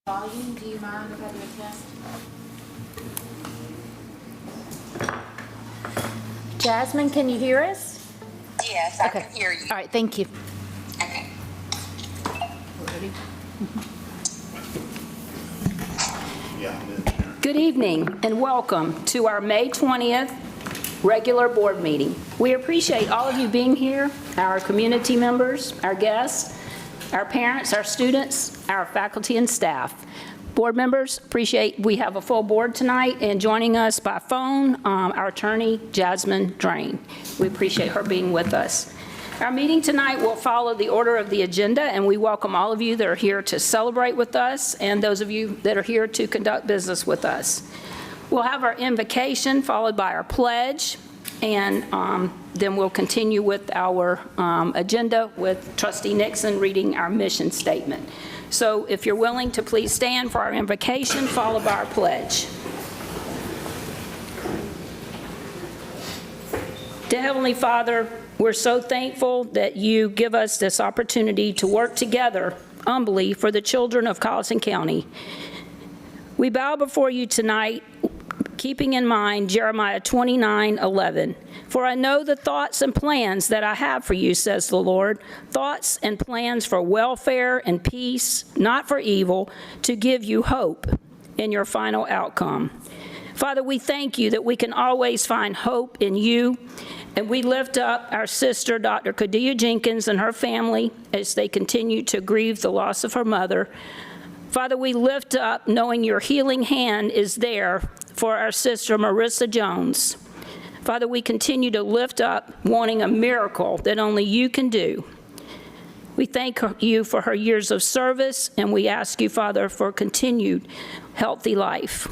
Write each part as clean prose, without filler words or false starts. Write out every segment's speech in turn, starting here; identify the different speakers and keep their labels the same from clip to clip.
Speaker 1: Volume, do you mind if I do a test? Jasmine, can you hear us?
Speaker 2: Yes, I can hear you.
Speaker 1: All right, thank you.
Speaker 2: Okay.
Speaker 3: Good evening and welcome to our May 20th regular board meeting. We appreciate all of you being here, our community members, our guests, our parents, our students, our faculty and staff. Board members, appreciate we have a full board tonight, and joining us by phone, our attorney, Jasmine Drain. We appreciate her being with us. Our meeting tonight will follow the order of the agenda, and we welcome all of you that are here to celebrate with us and those of you that are here to conduct business with us. We'll have our invocation followed by our pledge, and then we'll continue with our agenda with Trustee Nixon reading our mission statement. So if you're willing to please stand for our invocation, followed by our pledge. Dear Heavenly Father, we're so thankful that you give us this opportunity to work together humbly for the children of Colleton County. We bow before you tonight, keeping in mind Jeremiah 29:11. For I know the thoughts and plans that I have for you, says the Lord, thoughts and plans for welfare and peace, not for evil, to give you hope in your final outcome. Father, we thank you that we can always find hope in you, and we lift up our sister, Dr. Kadia Jenkins, and her family as they continue to grieve the loss of her mother. Father, we lift up knowing your healing hand is there for our sister, Marissa Jones. Father, we continue to lift up wanting a miracle that only you can do. We thank you for her years of service, and we ask you, Father, for continued healthy life.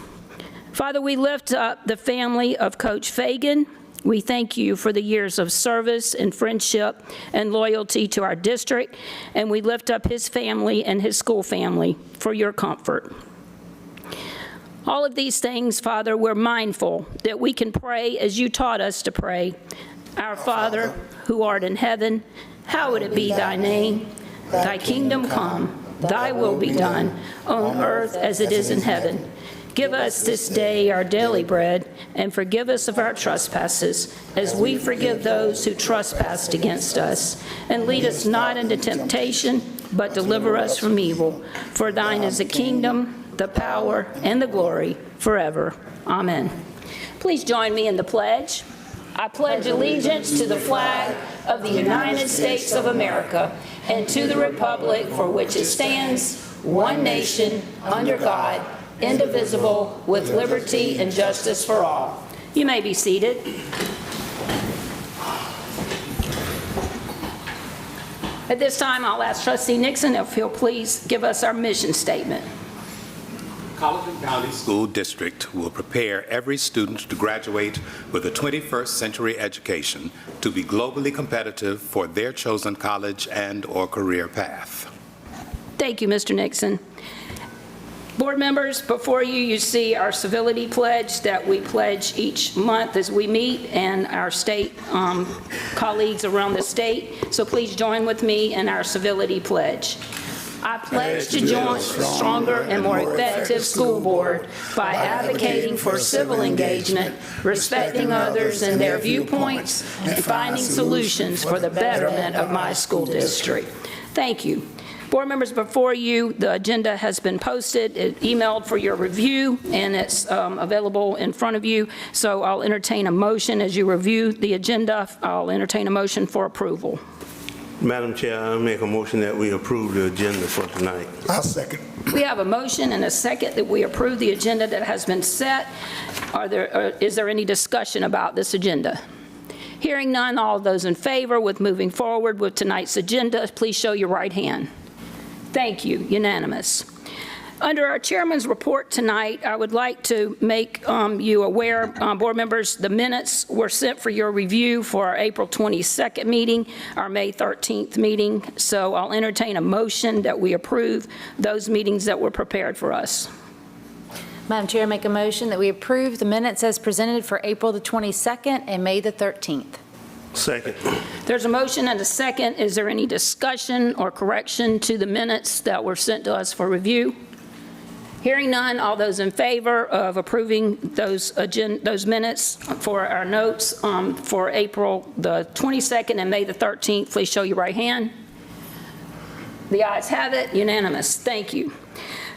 Speaker 3: Father, we lift up the family of Coach Fagan. We thank you for the years of service and friendship and loyalty to our district, and we lift up his family and his school family for your comfort. All of these things, Father, we're mindful that we can pray as you taught us to pray. Our Father, who art in heaven, hallowed be thy name. Thy kingdom come, thy will be done, on earth as it is in heaven. Give us this day our daily bread, and forgive us of our trespasses, as we forgive those who trespass against us. And lead us not into temptation, but deliver us from evil. For thine is the kingdom, the power, and the glory forever. Amen. Please join me in the pledge. I pledge allegiance to the flag of the United States of America and to the republic for which it stands, one nation, under God, indivisible, with liberty and justice for all. You may be seated. At this time, I'll ask Trustee Nixon if he'll please give us our mission statement.
Speaker 4: Colleton County School District will prepare every student to graduate with a 21st century education to be globally competitive for their chosen college and/or career path.
Speaker 3: Thank you, Mr. Nixon. Board members, before you, you see our civility pledge that we pledge each month as we meet, and our state colleagues around the state. So please join with me in our civility pledge. I pledge to join a stronger and more effective school board by advocating for civil engagement, respecting others and their viewpoints, and finding solutions for the betterment of my school district. Thank you. Board members, before you, the agenda has been posted, emailed for your review, and it's available in front of you. So I'll entertain a motion as you review the agenda. I'll entertain a motion for approval.
Speaker 5: Madam Chair, I make a motion that we approve the agenda for tonight.
Speaker 6: I'll second.
Speaker 3: We have a motion and a second that we approve the agenda that has been set. Is there any discussion about this agenda? Hearing none, all those in favor with moving forward with tonight's agenda, please show your right hand. Thank you. Unanimous. Under our chairman's report tonight, I would like to make you aware, board members, the minutes were sent for your review for our April 22nd meeting, our May 13th meeting. So I'll entertain a motion that we approve those meetings that were prepared for us.
Speaker 1: Madam Chair, I make a motion that we approve the minutes as presented for April the 22nd and May the 13th.
Speaker 5: Second.
Speaker 3: There's a motion and a second. Is there any discussion or correction to the minutes that were sent to us for review? Hearing none, all those in favor of approving those minutes for our notes for April the 22nd and May the 13th, please show your right hand. The ayes have it, unanimous. Thank you.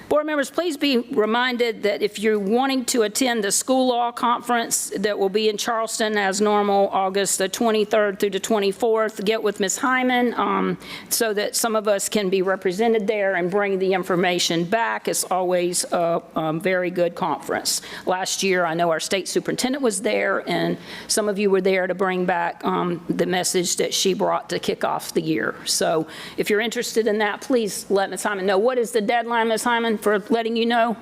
Speaker 3: Board members, please be reminded that if you're wanting to attend the school law conference that will be in Charleston as normal, August the 23rd through the 24th, get with Ms. Hyman so that some of us can be represented there and bring the information back. It's always a very good conference. Last year, I know our state superintendent was there, and some of you were there to bring back the message that she brought to kick off the year. So if you're interested in that, please let Ms. Hyman know. What is the deadline, Ms. Hyman, for letting you know?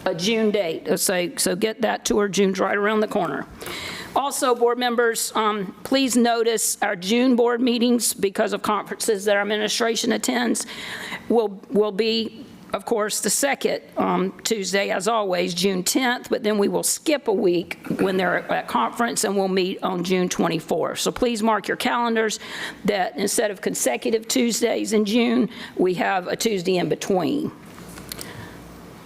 Speaker 3: A June date. So get that to her. June's right around the corner. Also, board members, please notice our June board meetings, because of conferences that our administration attends, will be, of course, the second Tuesday, as always, June 10th, but then we will skip a week when they're at conference, and we'll meet on June 24th. So please mark your calendars that instead of consecutive Tuesdays in June, we have a Tuesday in between.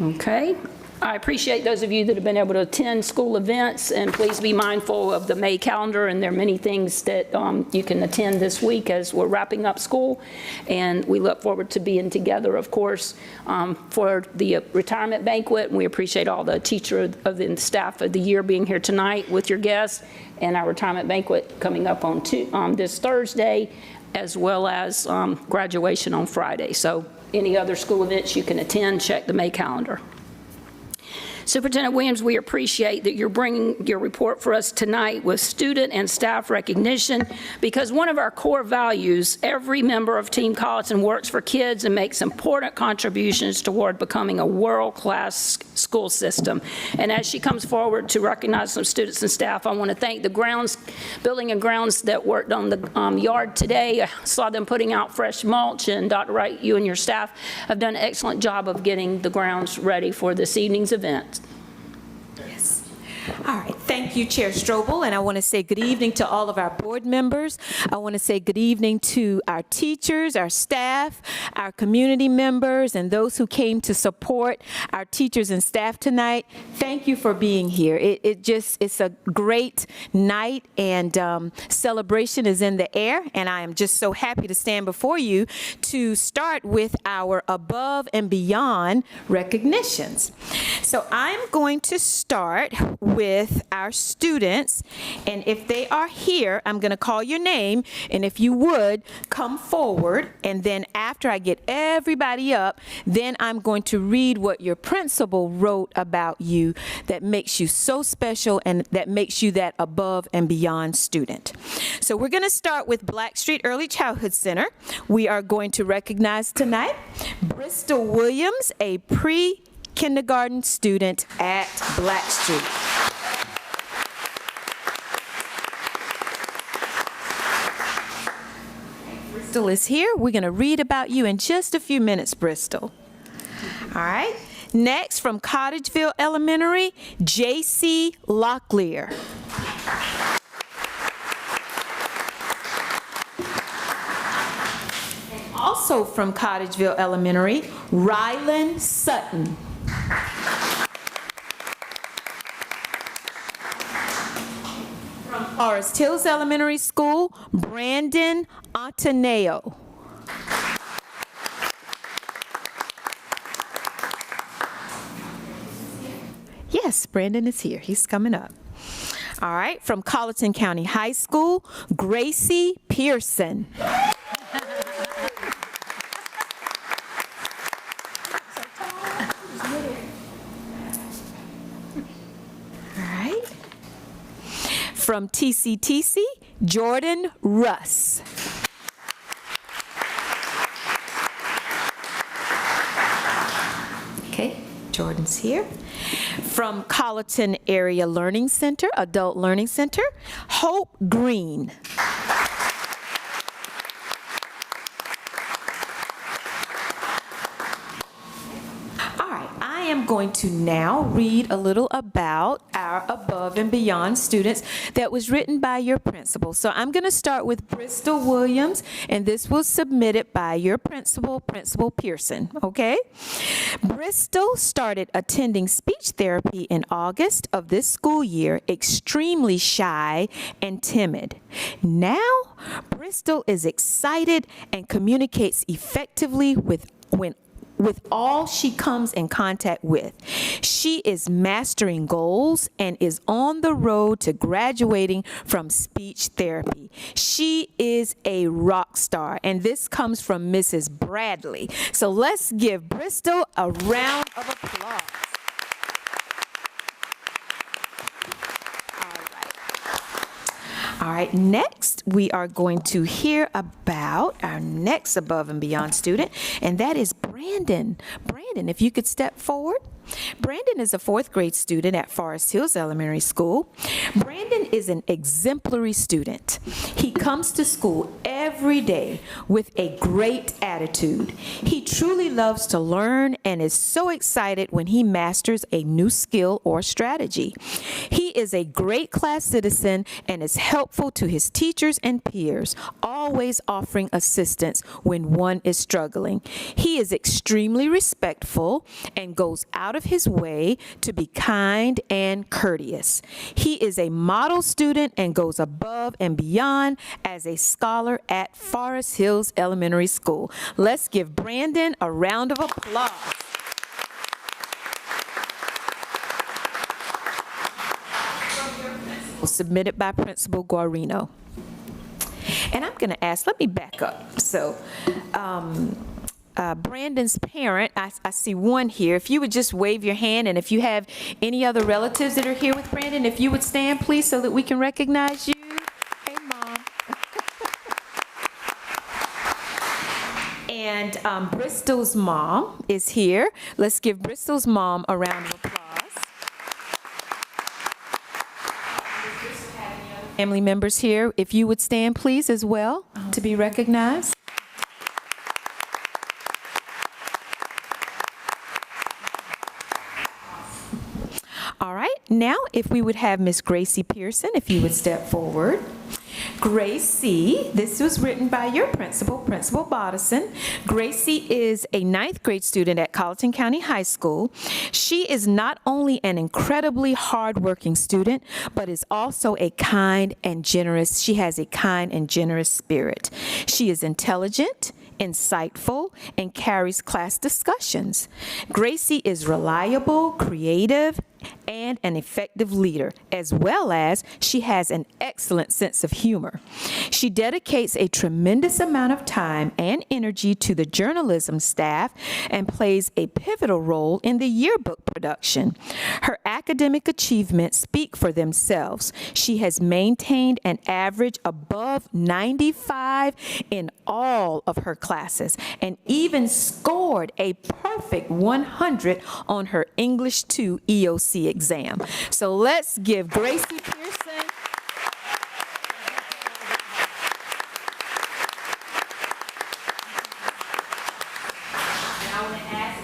Speaker 3: Okay. I appreciate those of you that have been able to attend school events, and please be mindful of the May calendar, and there are many things that you can attend this week as we're wrapping up school, and we look forward to being together, of course, for the retirement banquet, and we appreciate all the teacher of the staff of the year being here tonight with your guests, and our retirement banquet coming up on this Thursday, as well as graduation on Friday. So any other school events you can attend, check the May calendar. Superintendent Williams, we appreciate that you're bringing your report for us tonight with student and staff recognition, because one of our core values, every member of Team Colleton works for kids and makes important contributions toward becoming a world-class school system. And as she comes forward to recognize some students and staff, I want to thank the building and grounds that worked on the yard today. I saw them putting out fresh mulch, and Dr. Wright, you and your staff have done an excellent job of getting the grounds ready for this evening's event.
Speaker 6: Yes. All right. Thank you, Chair Strobel. And I want to say good evening to all of our board members. I want to say good evening to our teachers, our staff, our community members, and those who came to support our teachers and staff tonight. Thank you for being here. It's a great night, and celebration is in the air. And I am just so happy to stand before you to start with our above and beyond recognitions. So I'm going to start with our students, and if they are here, I'm going to call your name, and if you would come forward, and then after I get everybody up, then I'm going to read what your principal wrote about you that makes you so special and that makes you that above and beyond student. So we're going to start with Blackstreet Early Childhood Center. We are going to recognize tonight Bristol Williams, a pre-kindergarten student at Blackstreet. Bristol is here. We're going to read about you in just a few minutes, Bristol. All right. Next, from Cottageville Elementary, J.C. Locklear. And also from Cottageville Elementary, Rylan Sutton. From Forest Hills Elementary School, Brandon Antoneo. Yes, Brandon is here. He's coming up. All right, from Colleton County High School, Gracie Pearson. From TCTC, Jordan Russ. Okay, Jordan's here. From Colleton Area Learning Center, Adult Learning Center, Hope Green. I am going to now read a little about our our Above and Beyond students that was written by your principal. So I'm going to start with Bristol Williams, and this was submitted by your principal, Principal Pearson, okay? Bristol started attending speech therapy in August of this school year, extremely shy and timid. Now, Bristol is excited and communicates effectively with all she comes in contact with. She is mastering goals and is on the road to graduating from speech therapy. She is a rock star, and this comes from Mrs. Bradley. So let's give Bristol a round of applause. All right, next we are going to hear about our next Above and Beyond student, and that is Brandon. Brandon, if you could step forward. Brandon is a 4th grade student at Forest Hills Elementary School. Brandon is an exemplary student. He comes to school every day with a great attitude. He truly loves to learn and is so excited when he masters a new skill or strategy. He is a great class citizen and is helpful to his teachers and peers, always offering assistance when one is struggling. He is extremely respectful and goes out of his way to be kind and courteous. He is a model student and goes above and beyond as a scholar at Forest Hills Elementary School. Let's give Brandon a round of applause. Submitted by Principal Guarino. And I'm going to ask, let me back up. So, Brandon's parent, I see one here. If you would just wave your hand, and if you have any other relatives that are here with Brandon, if you would stand, please, so that we can recognize you. Hey, Mom. And Bristol's mom is here. Let's give Bristol's mom a round of applause. Family members here, if you would stand, please, as well, to be recognized. All right, now if we would have Miss Gracie Pearson, if you would step forward. Gracie, this was written by your principal, Principal Bodison. Gracie is a 9th grade student at Colleton County High School. She is not only an incredibly hardworking student, but is also a kind and generous. She has a kind and generous spirit. She is intelligent, insightful, and carries class discussions. Gracie is reliable, creative, and an effective leader, as well as she has an excellent sense of humor. She dedicates a tremendous amount of time and energy to the journalism staff and plays a pivotal role in the yearbook production. Her academic achievements speak for themselves. She has maintained an average above 95 in all of her classes and even scored a perfect 100 on her English 2 EOC exam. So let's give Gracie Pearson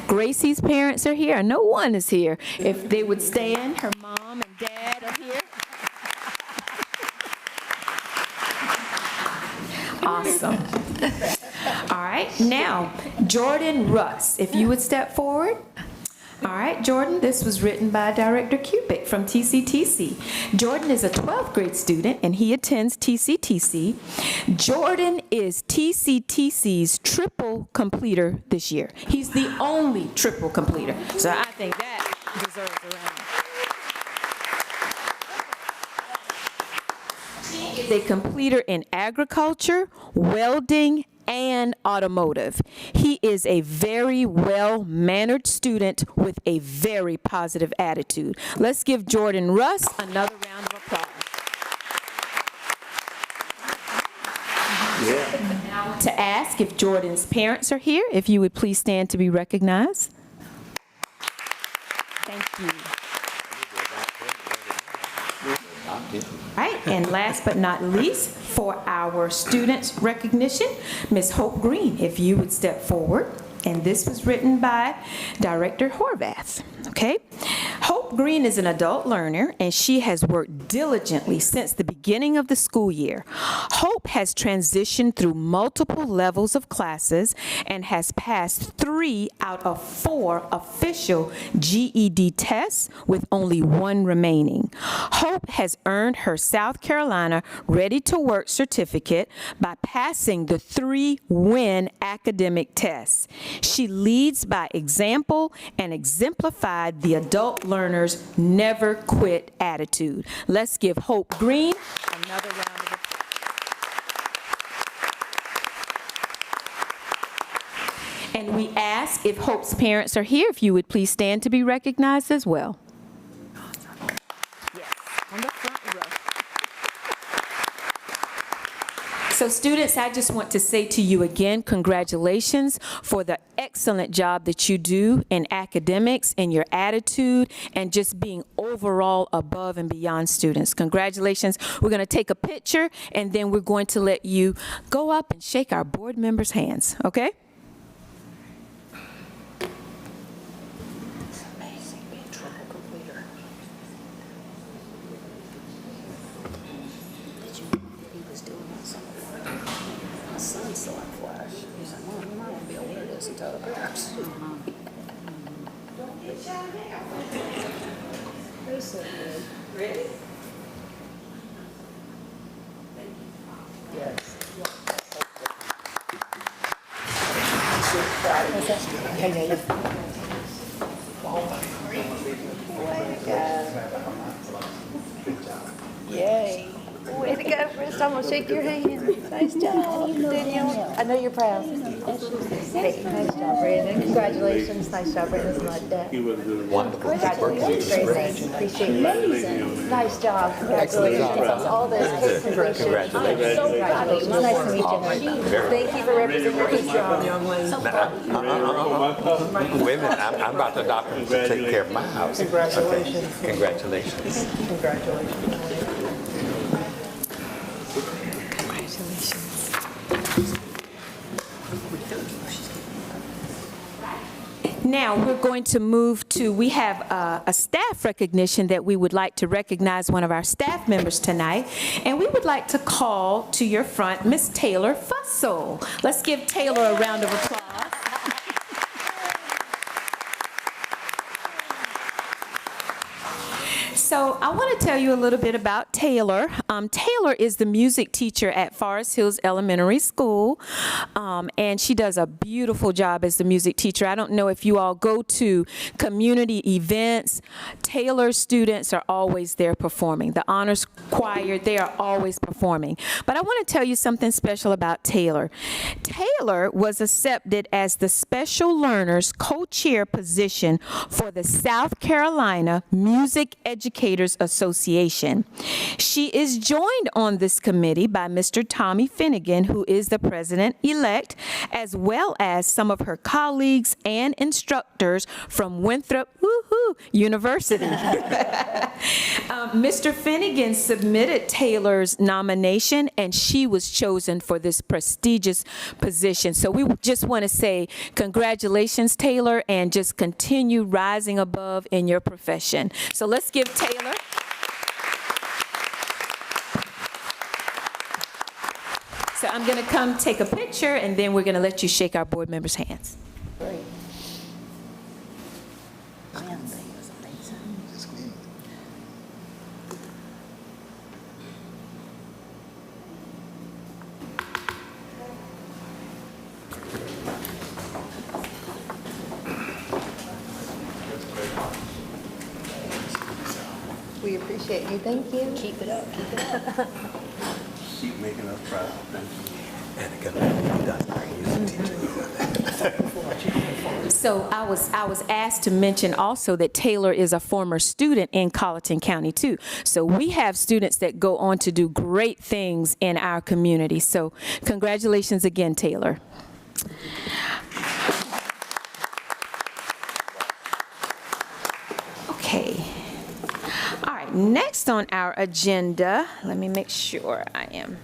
Speaker 6: Gracie's parents are here. No one is here. If they would stand, her mom and dad are here. Awesome. All right, now, Jordan Russ, if you would step forward. All right, Jordan, this was written by Director Cupic from TCTC. Jordan is a 12th grade student, and he attends TCTC. Jordan is TCTC's triple completer this year. He's the only triple completer, so I think that deserves a round. He is a completer in agriculture, welding, and automotive. He is a very well-mannered student with a very positive attitude. Let's give Jordan Russ another round of applause. Now to ask if Jordan's parents are here, if you would please stand to be recognized. Thank you. All right, and last but not least, for our students' recognition, Ms. Hope Green, if you would step forward. And this was written by Director Horvath, okay? Hope Green is an adult learner, and she has worked diligently since the beginning of the school year. Hope has transitioned through multiple levels of classes and has passed 3 out of 4 official GED tests with only 1 remaining. Hope has earned her South Carolina Ready to Work certificate by passing the 3 WIN academic tests. She leads by example and exemplified the adult learner's never quit attitude. Let's give Hope Green another round of applause. And we ask if Hope's parents are here, if you would please stand to be recognized as well. Yes, on the front row. So students, I just want to say to you again, congratulations for the excellent job that you do in academics and your attitude and just being overall above and beyond students. Congratulations. We're going to take a picture and then we're going to let you go up and shake our board members' hands, okay?
Speaker 7: Yay. Way to go, Chris. I'm going to shake your hand. Nice job, Danielle. I know you're proud. Hey, nice job, Brandon. Congratulations. Nice job, Brandon. Like that.
Speaker 8: Wonderful.
Speaker 7: Congratulations, Gracie. Appreciate it. Nice job. Congratulations on all those case completions.
Speaker 8: Congratulations.
Speaker 7: Congratulations. Nice to meet you. Thank you for representing your strong young lady.
Speaker 8: Wait a minute, I'm about the doctor to take care of my house. Congratulations. Okay. Congratulations.
Speaker 7: Congratulations.
Speaker 6: Now we're going to move to, we have a staff recognition that we would like to recognize one of our staff members tonight. And we would like to call to your front Miss Taylor Fussell. Let's give Taylor a round of applause. So I want to tell you a little bit about Taylor. Taylor is the music teacher at Forest Hills Elementary School, and she does a beautiful job as the music teacher. I don't know if you all go to community events. Taylor's students are always there performing. The honors choir, they are always performing. But I want to tell you something special about Taylor. Taylor was accepted as the Special Learners Co-Chair position for the South Carolina Music Educators Association. She is joined on this committee by Mr. Tommy Finnegan, who is the president-elect, as well as some of her colleagues and instructors from Winthrop University. Mr. Finnegan submitted Taylor's nomination, and she was chosen for this prestigious position. So we just want to say congratulations, Taylor, and just continue rising above in your profession. So let's give Taylor. So I'm going to come take a picture, and then we're going to let you shake our board members' hands.
Speaker 7: Great. We appreciate you. Thank you. Keep it up. Keep it up.
Speaker 5: Keep making us proud. Thank you.
Speaker 6: So I was asked to mention also that Taylor is a former student in Colleton County too. So we have students that go on to do great things in our community. So congratulations again, Taylor. Okay. All right, next on our agenda, let me make sure I am.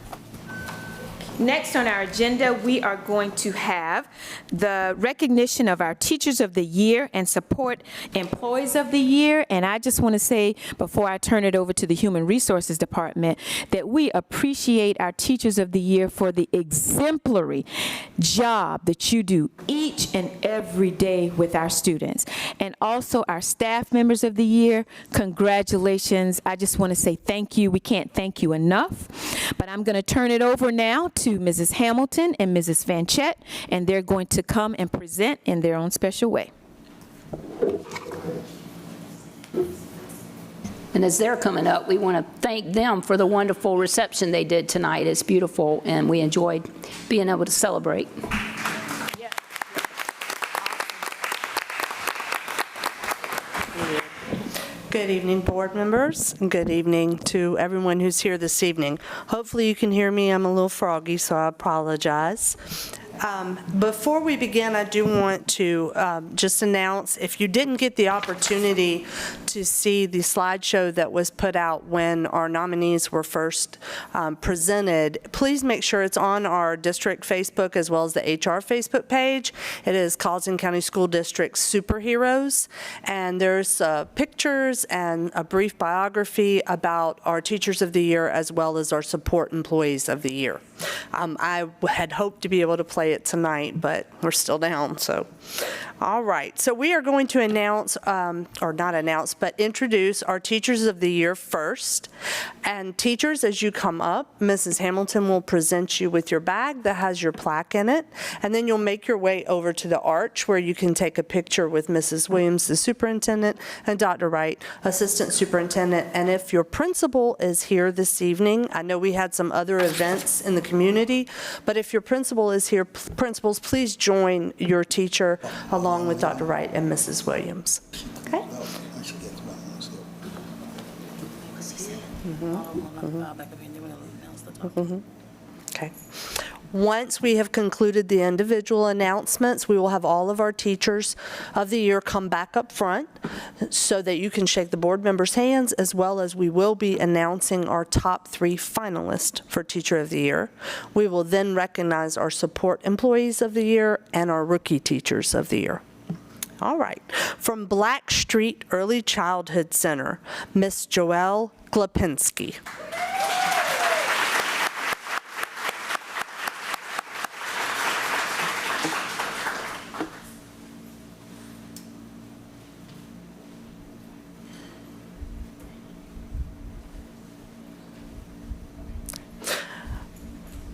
Speaker 6: Next on our agenda, we are going to have the recognition of our Teachers of the Year and Support Employees of the Year. And I just want to say, before I turn it over to the Human Resources Department, that we appreciate our Teachers of the Year for the exemplary job that you do each and every day with our students. And also our staff members of the year, congratulations. I just want to say thank you. We can't thank you enough. But I'm going to turn it over now to Mrs. Hamilton and Mrs. Fanchette, and they're going to come and present in their own special way.
Speaker 3: And as they're coming up, we want to thank them for the wonderful reception they did tonight. It's beautiful, and we enjoyed being able to celebrate.
Speaker 9: Good evening, board members, and good evening to everyone who's here this evening. Hopefully you can hear me. I'm a little froggy, so I apologize. Before we begin, I do want to just announce, if you didn't get the opportunity to see the slideshow that was put out when our nominees were first presented, please make sure it's on our district Facebook as well as the HR Facebook page. It is Carlton County School District Superheroes, and there's pictures and a brief biography about our Teachers of the Year as well as our Support Employees of the Year. I had hoped to be able to play it tonight, but we're still down, so. All right, so we are going to announce, or not announce, but introduce our Teachers of the Year first. And teachers, as you come up, Mrs. Hamilton will present you with your bag that has your plaque in it, and then you'll make your way over to the arch where you can take a picture with Mrs. Williams, the superintendent, and Dr. Wright, assistant superintendent. And if your principal is here this evening, I know we had some other events in the community, but if your principal is here, principals, please join your teacher along with Dr. Wright and Mrs. Williams. Okay? Okay. Once we have concluded the individual announcements, we will have all of our Teachers of the Year come back up front so that you can shake the board members' hands, as well as we will be announcing our top 3 finalists for Teacher of the Year. We will then recognize our Support Employees of the Year and our Rookie Teachers of the Year. All right. From Black Street Early Childhood Center, Miss Joelle Glapinski.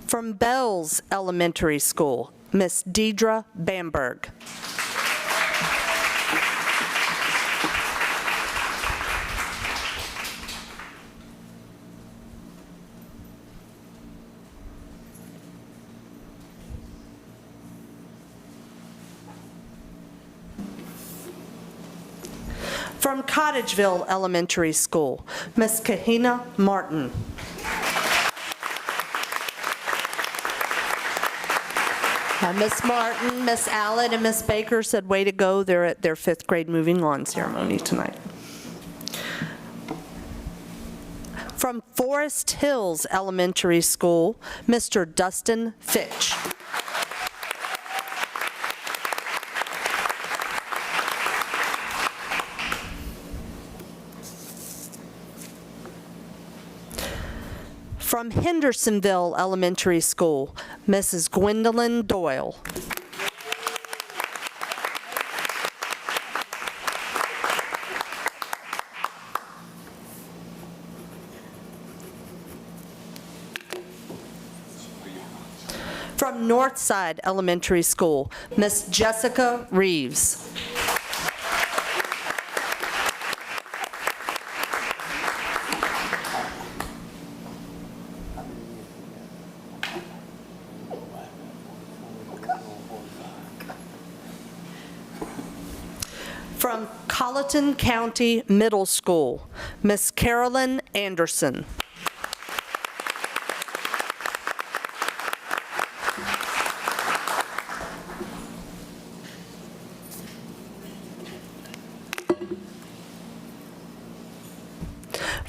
Speaker 9: From Bells Elementary School, Miss Deidre Bamberg. From Cottageville Elementary School, Miss Kahina Martin. Miss Martin, Miss Allen, and Miss Baker said, way to go. They're at their 5th grade moving on ceremony tonight. From Forest Hills Elementary School, Mr. Dustin Fitch. From Hendersonville Elementary School, Mrs. Gwendolyn Doyle. From Northside Elementary School, Miss Jessica Reeves. From Colleton County Middle School, Miss Carolyn Anderson.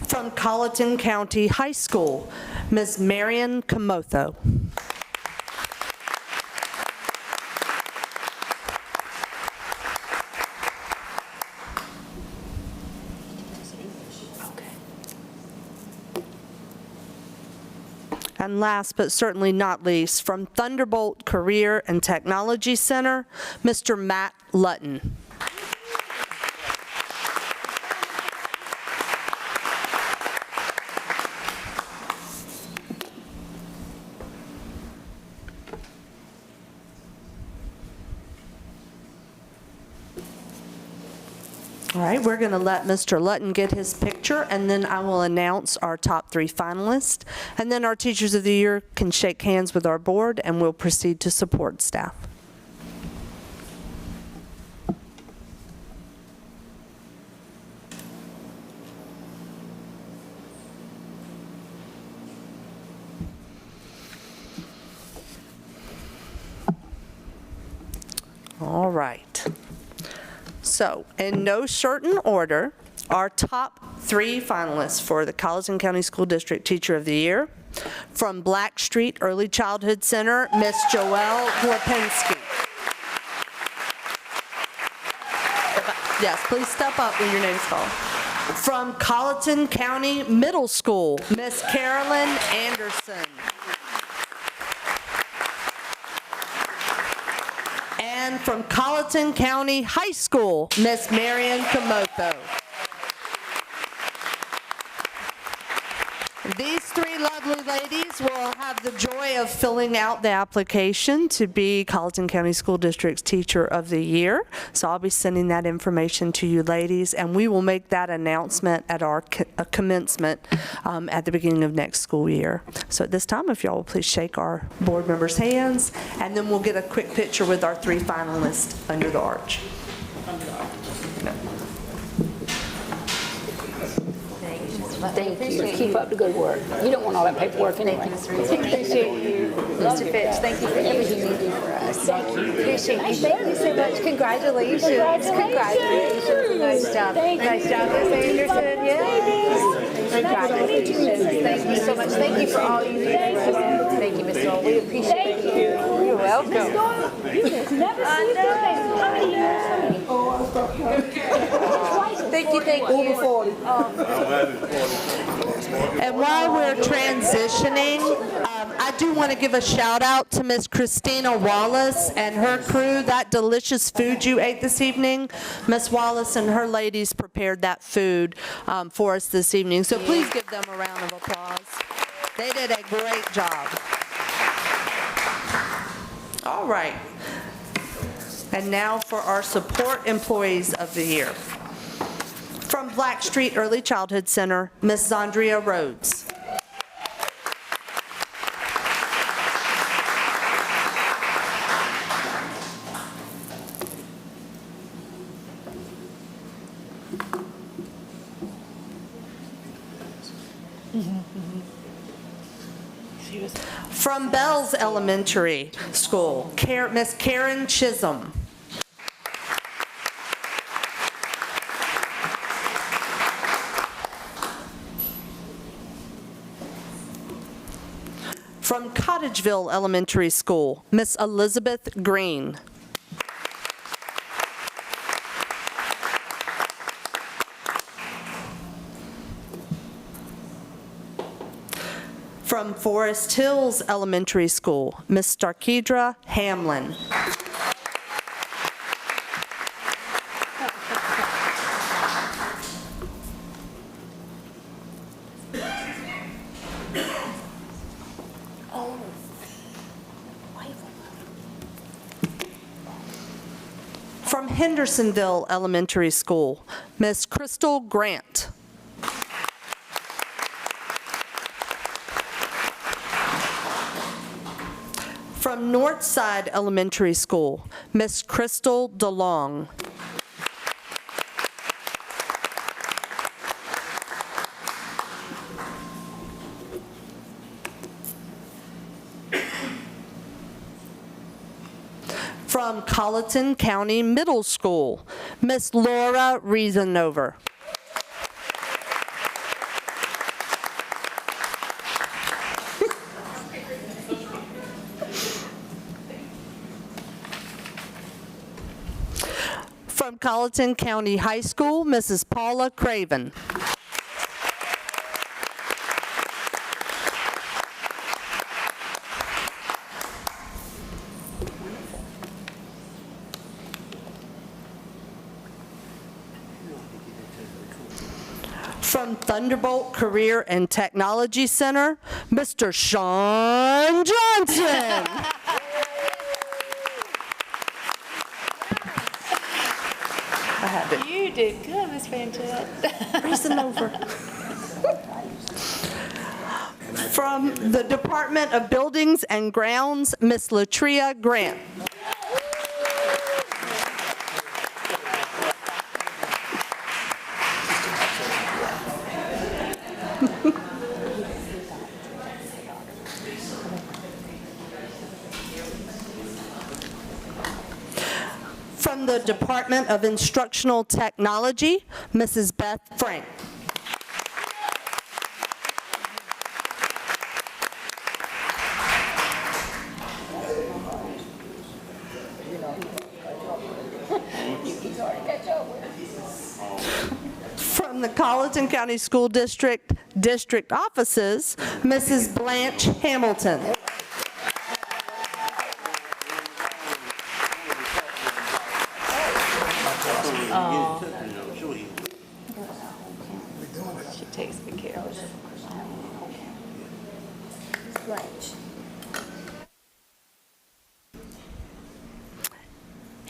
Speaker 9: From Colleton County High School, Ms. Marion Camotho. And last but certainly not least, from Thunderbolt Career and Technology Center, Mr. Matt Lutton. All right, we're going to let Mr. Lutton get his picture, and then I will announce our top 3 finalists. And then our Teachers of the Year can shake hands with our board, and we'll proceed to support staff. All right. So, in no certain order, our top 3 finalists for the Colleton County School District Teacher of the Year. From Blackstreet Early Childhood Center, Miss Joelle Gorpinski. Yes, please step up when your name's called. From Colleton County Middle School, Miss Carolyn Anderson. And from Colleton County High School, Miss Marion Kamoto. These 3 lovely ladies will have the joy of filling out the application to be Colleton County School District's Teacher of the Year. So I'll be sending that information to you ladies, and we will make that announcement at our commencement at the beginning of next school year. So at this time, if y'all will please shake our board members' hands, and then we'll get a quick picture with our 3 finalists under the arch.
Speaker 3: Thank you. Keep up the good work. You don't want all that paperwork anyway.
Speaker 7: Appreciate you, Mr. Fitch. Thank you for everything you do for us. Thank you. Appreciate you. Thank you so much. Congratulations. Congratulations. Nice job. Nice job, Ms. Anderson. Yes. Congratulations. Thank you so much. Thank you for all you do. Thank you, Ms. Noel. We appreciate you. You're welcome. Thank you, thank you.
Speaker 9: And while we're transitioning, I do want to give a shout out to Miss Christina Wallace and her crew. That delicious food you ate this evening, Miss Wallace and her ladies prepared that food for us this evening. So please give them a round of applause. They did a great job. All right. And now for our Support Employees of the Year. From Blackstreet Early Childhood Center, Miss Zandria Rhodes. From Bells Elementary School, Miss Karen Chisholm. From Cottageville Elementary School, Miss Elizabeth Green. From Forest Hills Elementary School, Miss Starkedra Hamlin. From Hendersonville Elementary School, Miss Crystal Grant. From Northside Elementary School, Miss Crystal DeLong. From Colleton County Middle School, Miss Laura Riesenover. From Colleton County High School, Mrs. Paula Craven. From Thunderbolt Career and Technology Center, Mr. Sean Johnson. I had it.
Speaker 7: You did good, Miss Fanchette.
Speaker 9: Reason over. From the Department of Buildings and Grounds, Miss Latria Grant. From the Department of Instructional Technology, Mrs. Beth Frank. From the Colleton County School District offices, Mrs. Blanche Hamilton.
Speaker 7: She takes good care of us.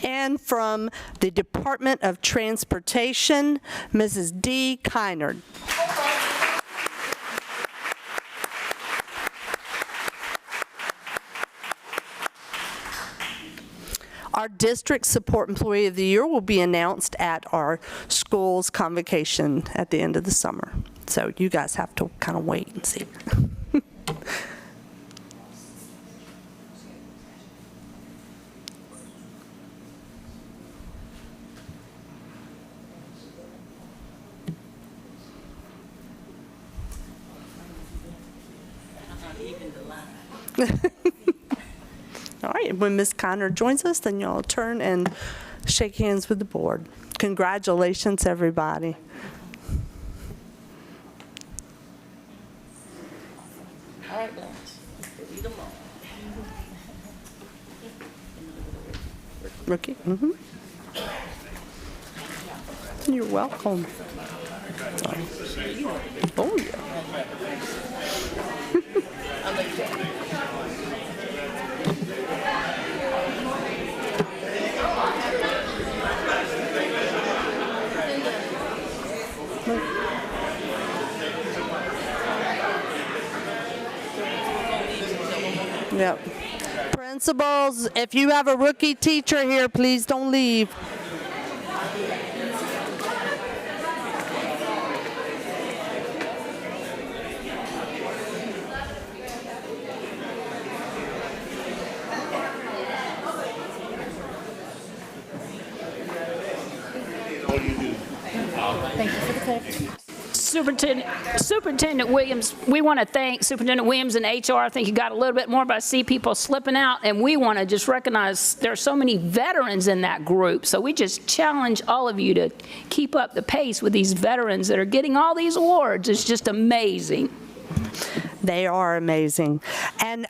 Speaker 9: And from the Department of Transportation, Mrs. D. Kynard. Our District Support Employee of the Year will be announced at our school's convocation at the end of the summer. So you guys have to kind of wait and see. All right, when Ms. Conner joins us, then y'all turn and shake hands with the board. Congratulations, everybody.
Speaker 7: All right, Blanche.
Speaker 9: Rookie? Mm-hmm. You're welcome. Oh, yeah. Yep. Principals, if you have a rookie teacher here, please don't leave.
Speaker 1: Thank you for the clarification.
Speaker 3: Superintendent Williams, we want to thank Superintendent Williams and HR. I think you got a little bit more, but I see people slipping out, and we want to just recognize there are so many veterans in that group. So we just challenge all of you to keep up the pace with these veterans that are getting all these awards. It's just amazing.
Speaker 9: They are amazing. And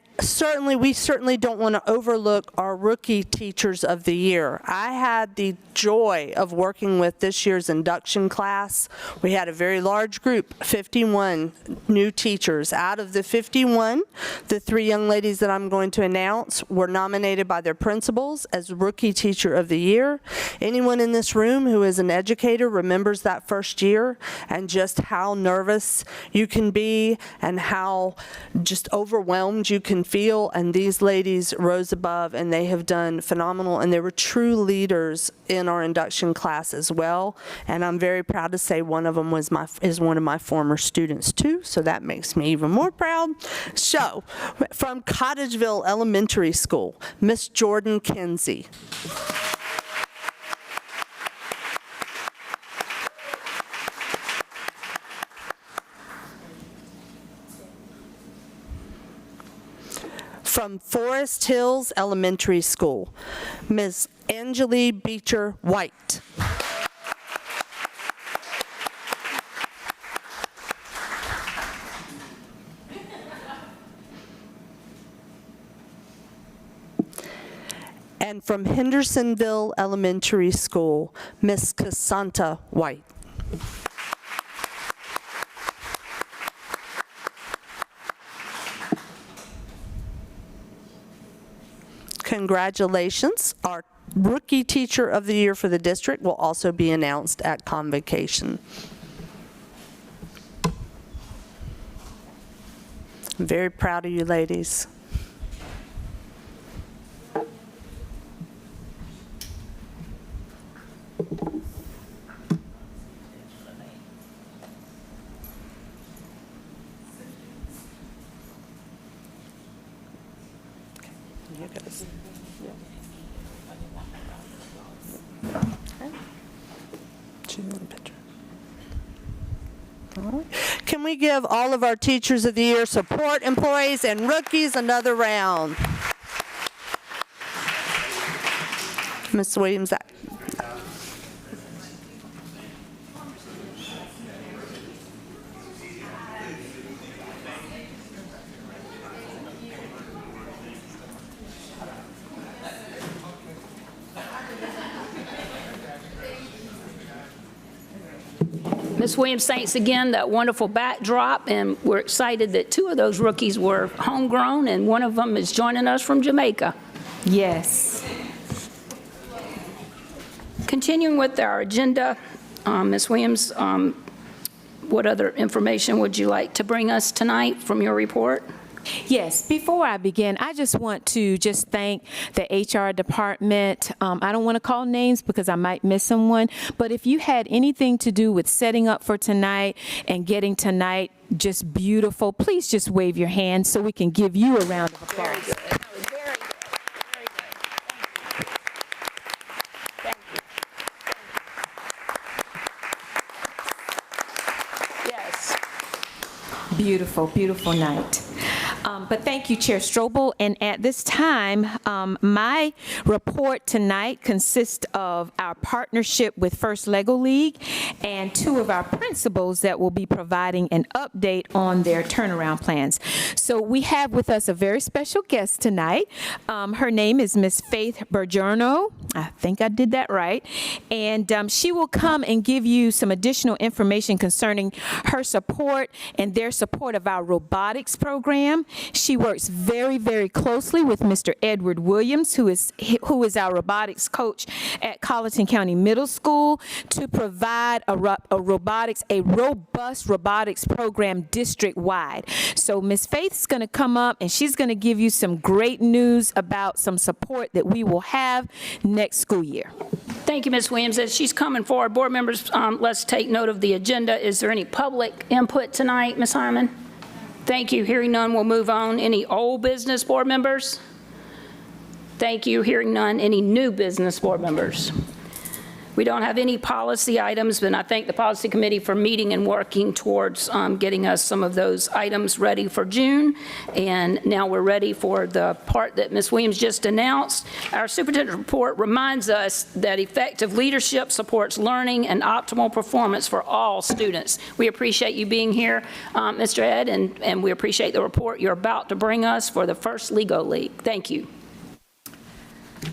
Speaker 9: we certainly don't want to overlook our rookie teachers of the year. I had the joy of working with this year's induction class. We had a very large group, 51 new teachers. Out of the 51, the 3 young ladies that I'm going to announce were nominated by their principals as Rookie Teacher of the Year. Anyone in this room who is an educator remembers that first year and just how nervous you can be and how just overwhelmed you can feel, and these ladies rose above and they have done phenomenal, and they were true leaders in our induction class as well. And I'm very proud to say one of them is one of my former students too, so that makes me even more proud. So, from Cottageville Elementary School, Miss Jordan Kinsey. From Forest Hills Elementary School, Ms. Angelie Beecher White. And from Hendersonville Elementary School, Ms. Cassandra White. Congratulations. Our Rookie Teacher of the Year for the district will also be announced at convocation. I'm very proud of you ladies. You guys. Can we give all of our Teachers of the Year, support employees, and rookies another round? Ms. Williams.
Speaker 3: Ms. Williams, thanks again, that wonderful backdrop, and we're excited that 2 of those rookies were homegrown, and one of them is joining us from Jamaica.
Speaker 6: Yes.
Speaker 3: Continuing with our agenda, Ms. Williams, what other information would you like to bring us tonight from your report?
Speaker 6: Yes, before I begin, I just want to thank the HR department. I don't want to call names because I might miss someone, but if you had anything to do with setting up for tonight and getting tonight just beautiful, please just wave your hand so we can give you a round of applause.
Speaker 3: Very good. That was very good. Very good. Thank you. Thank you. Yes.
Speaker 6: Beautiful, beautiful night. But thank you, Chair Strobel. And at this time, my report tonight consists of our partnership with First Lego League and 2 of our principals that will be providing an update on their turnaround plans. So we have with us a very special guest tonight. Her name is Miss Faith Bergerno. I think I did that right. And she will come and give you some additional information concerning her support and their support of our robotics program. She works very, very closely with Mr. Edward Williams, who is our robotics coach at Colleton County Middle School, to provide a robust robotics program district-wide. So Ms. Faith's going to come up and she's going to give you some great news about some support that we will have next school year.
Speaker 3: Thank you, Ms. Williams. As she's coming forward, board members, let's take note of the agenda. Is there any public input tonight, Ms. Hyman? Thank you. Hearing none, we'll move on. Any old business, board members? Thank you. Hearing none. Any new business, board members? We don't have any policy items, but I thank the policy committee for meeting and working towards getting us some of those items ready for June. And now we're ready for the part that Ms. Williams just announced. Our superintendent report reminds us that effective leadership supports learning and optimal performance for all students. We appreciate you being here, Mr. Ed, and we appreciate the report you're about to bring us for the First Lego League. Thank you.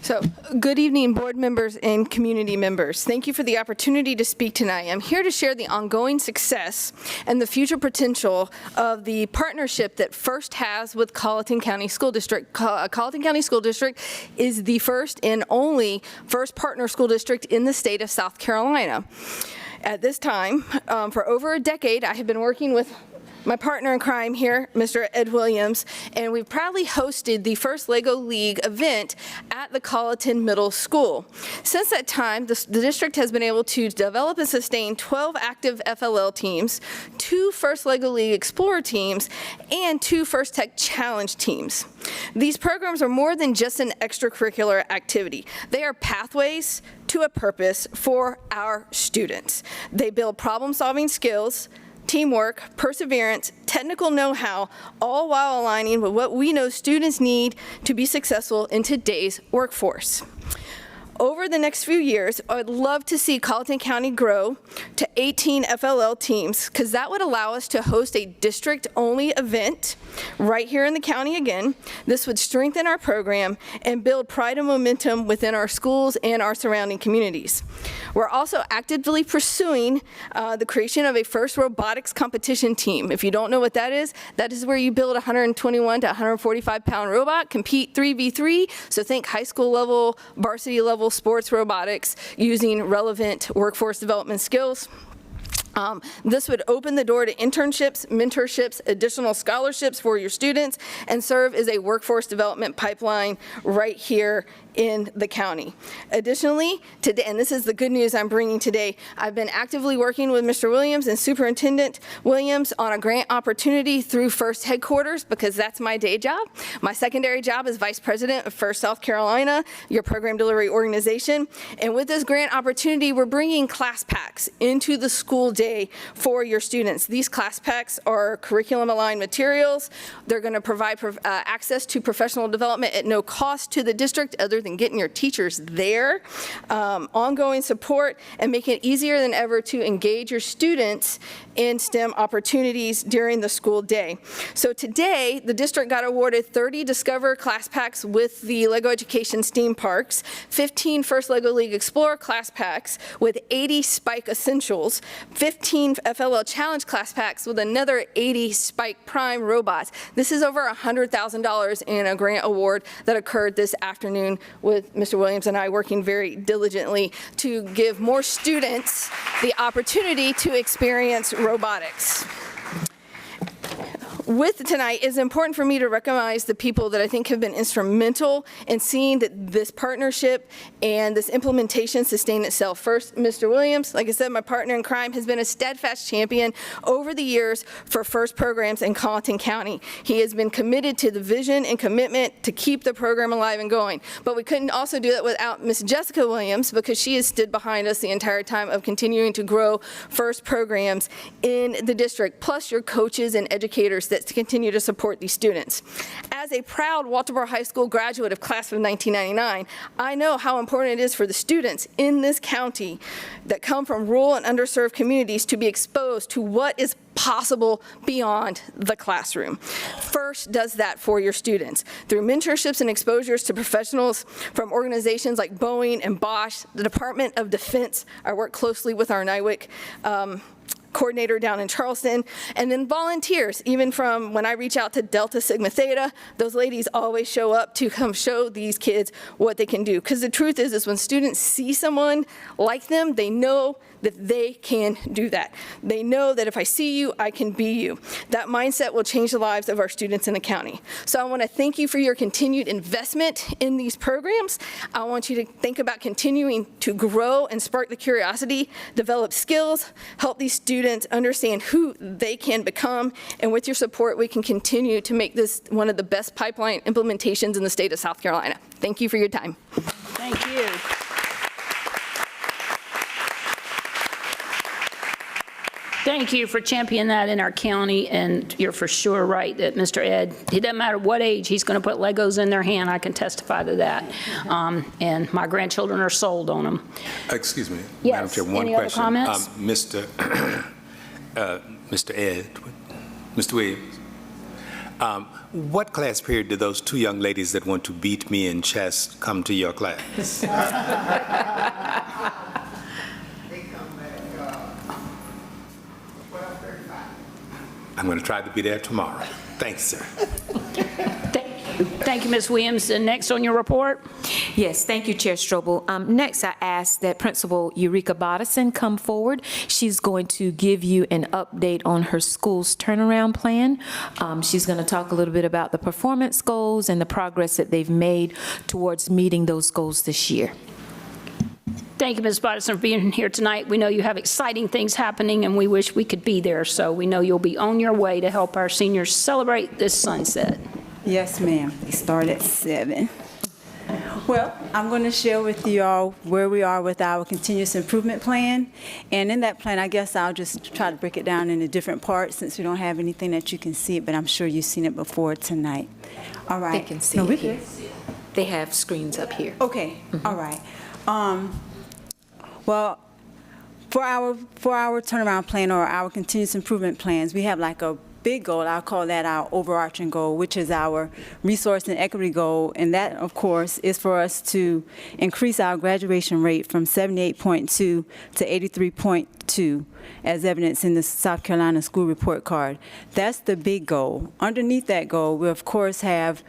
Speaker 10: So, good evening, board members and community members. Thank you for the opportunity to speak tonight. I'm here to share the ongoing success and the future potential of the partnership that FIRST has with Colleton County School District. Colleton County School District is the first and only FIRST partner school district in the state of South Carolina. At this time, for over a decade, I have been working with my partner in crime here, Mr. Ed Williams, and we've proudly hosted the First Lego League event at the Colleton Middle School. Since that time, the district has been able to develop and sustain 12 active FLL teams, 2 First Lego League Explorer teams, and 2 First Tech Challenge teams. These programs are more than just an extracurricular activity. They are pathways to a purpose for our students. They build problem-solving skills, teamwork, perseverance, technical know-how, all while aligning with what we know students need to be successful in today's workforce. Over the next few years, I would love to see Colleton County grow to 18 FLL teams, because that would allow us to host a district-only event right here in the county again. This would strengthen our program and build pride and momentum within our schools and our surrounding communities. We're also actively pursuing the creation of a first robotics competition team. If you don't know what that is where you build a 121 to 145 pound robot, compete 3v3, so think high school level, varsity level sports robotics using relevant workforce development skills. This would open the door to internships, mentorships, additional scholarships for your students, and serve as a workforce development pipeline right here in the county. Additionally, today, and this is the good news I'm bringing today, I've been actively working with Mr. Williams and Superintendent Williams on a grant opportunity through First Headquarters, because that's my day job. My secondary job is Vice President of First South Carolina, your program delivery organization. And with this grant opportunity, we're bringing class packs into the school day for your students. These class packs are curriculum-aligned materials. They're going to provide access to professional development at no cost to the district, other than getting your teachers there, ongoing support, and making it easier than ever to engage your students in STEM opportunities during the school day. So today, the district got awarded 30 Discover class packs with the LEGO Education STEAM Parks, 15 First LEGO League Explorer class packs with 80 Spike Essentials, 15 FLL Challenge class packs with another 80 Spike Prime robots. This is over $100,000 in a grant award that occurred this afternoon with Mr. Williams and I working very diligently to give more students the opportunity to experience robotics. With tonight, it's important for me to recognize the people that I think have been instrumental in seeing that this partnership and this implementation sustain itself. First, Mr. Williams, like I said, my partner in crime, has been a steadfast champion over the years for FIRST programs in Colleton County. He has been committed to the vision and commitment to keep the program alive and going. But we couldn't also do that without Ms. Jessica Williams, because she has stood behind us the entire time of continuing to grow FIRST programs in the district, plus your coaches and educators that to continue to support these students. As a proud Walterboro High School graduate of class of 1999, I know how important it is for the students in this county that come from rural and underserved communities to be exposed to what is possible beyond the classroom. FIRST does that for your students through mentorships and exposures to professionals from organizations like Boeing and Bosch, the Department of Defense. I work closely with our NIWIC coordinator down in Charleston, and then volunteers, even from when I reach out to Delta Sigma Theta, those ladies always show up to come show these kids what they can do. Because the truth is when students see someone like them, they know that they can do that. They know that if I see you, I can be you. That mindset will change the lives of our students in the county. So I want to thank you for your continued investment in these programs. I want you to think about continuing to grow and spark the curiosity, develop skills, help these students understand who they can become, and with your support, we can continue to make this one of the best pipeline implementations in the state of South Carolina. Thank you for your time.
Speaker 3: Thank you. Thank you for championing that in our county, and you're for sure right that Mr. Ed, it doesn't matter what age, he's going to put Legos in their hand. I can testify to that. And my grandchildren are sold on them.
Speaker 4: Excuse me,
Speaker 3: Yes.
Speaker 4: Madam Chair, one
Speaker 3: Any other
Speaker 4: question.
Speaker 3: comments?
Speaker 4: Mr. Ed, Mr. Williams, what class period did those two young ladies that want to beat me in chess come to your class? I'm going to try to be there tomorrow. Thanks, sir.
Speaker 3: Thank you, Ms. Williams. And next on your report?
Speaker 6: Yes, thank you, Chair Strobel. Next, I ask that Principal Eureka Bodison come forward. She's going to give you an update on her school's turnaround plan. She's going to talk a little bit about the performance goals and the progress that they've made towards meeting those goals this year.
Speaker 3: Thank you, Ms. Bodison, for being here tonight. We know you have exciting things happening, and we wish we could be there. So we know you'll be on your way to help our seniors celebrate this sunset.
Speaker 11: Yes, ma'am. They start at 7. Well, I'm going to share with you all where we are with our continuous improvement plan. And in that plan, I guess I'll just try to break it down into different parts since we don't have anything that you can see, but I'm sure you've seen it before tonight. All right.
Speaker 6: They can see it here. They have screens up here.
Speaker 11: Okay, all right. Well, for our turnaround plan or our continuous improvement plans, we have like a big goal. I'll call that our overarching goal, which is our resource and equity goal. And that, of course, is for us to increase our graduation rate from 78.2 to 83.2, as evidenced in the South Carolina School Report Card. That's the big goal. Underneath that goal, we, of course, have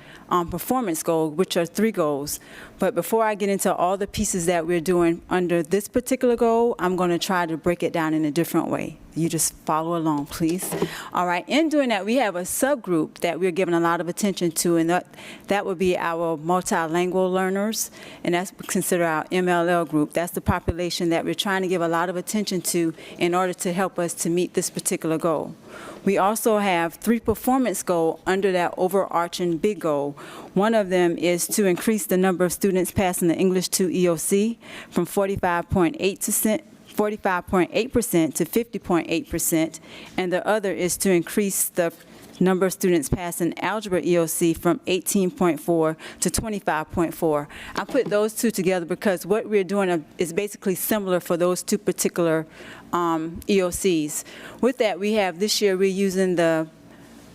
Speaker 11: performance goals, which are 3 goals. But before I get into all the pieces that we're doing under this particular goal, I'm going to try to break it down in a different way. You just follow along, please. All right, in doing that, we have a subgroup that we're giving a lot of attention to, and that would be our multilingual learners, and that's considered our MLL group. That's the population that we're trying to give a lot of attention to in order to help us to meet this particular goal. We also have 3 performance goals under that overarching big goal. One of them is to increase the number of students passing the English 2 EOC from 45.8% to 50.8%, and the other is to increase the number of students passing algebra EOC from 18.4 to 25.4. I put those 2 together because what we're doing is basically similar for those 2 particular EOCs. With that, we have this year we're using the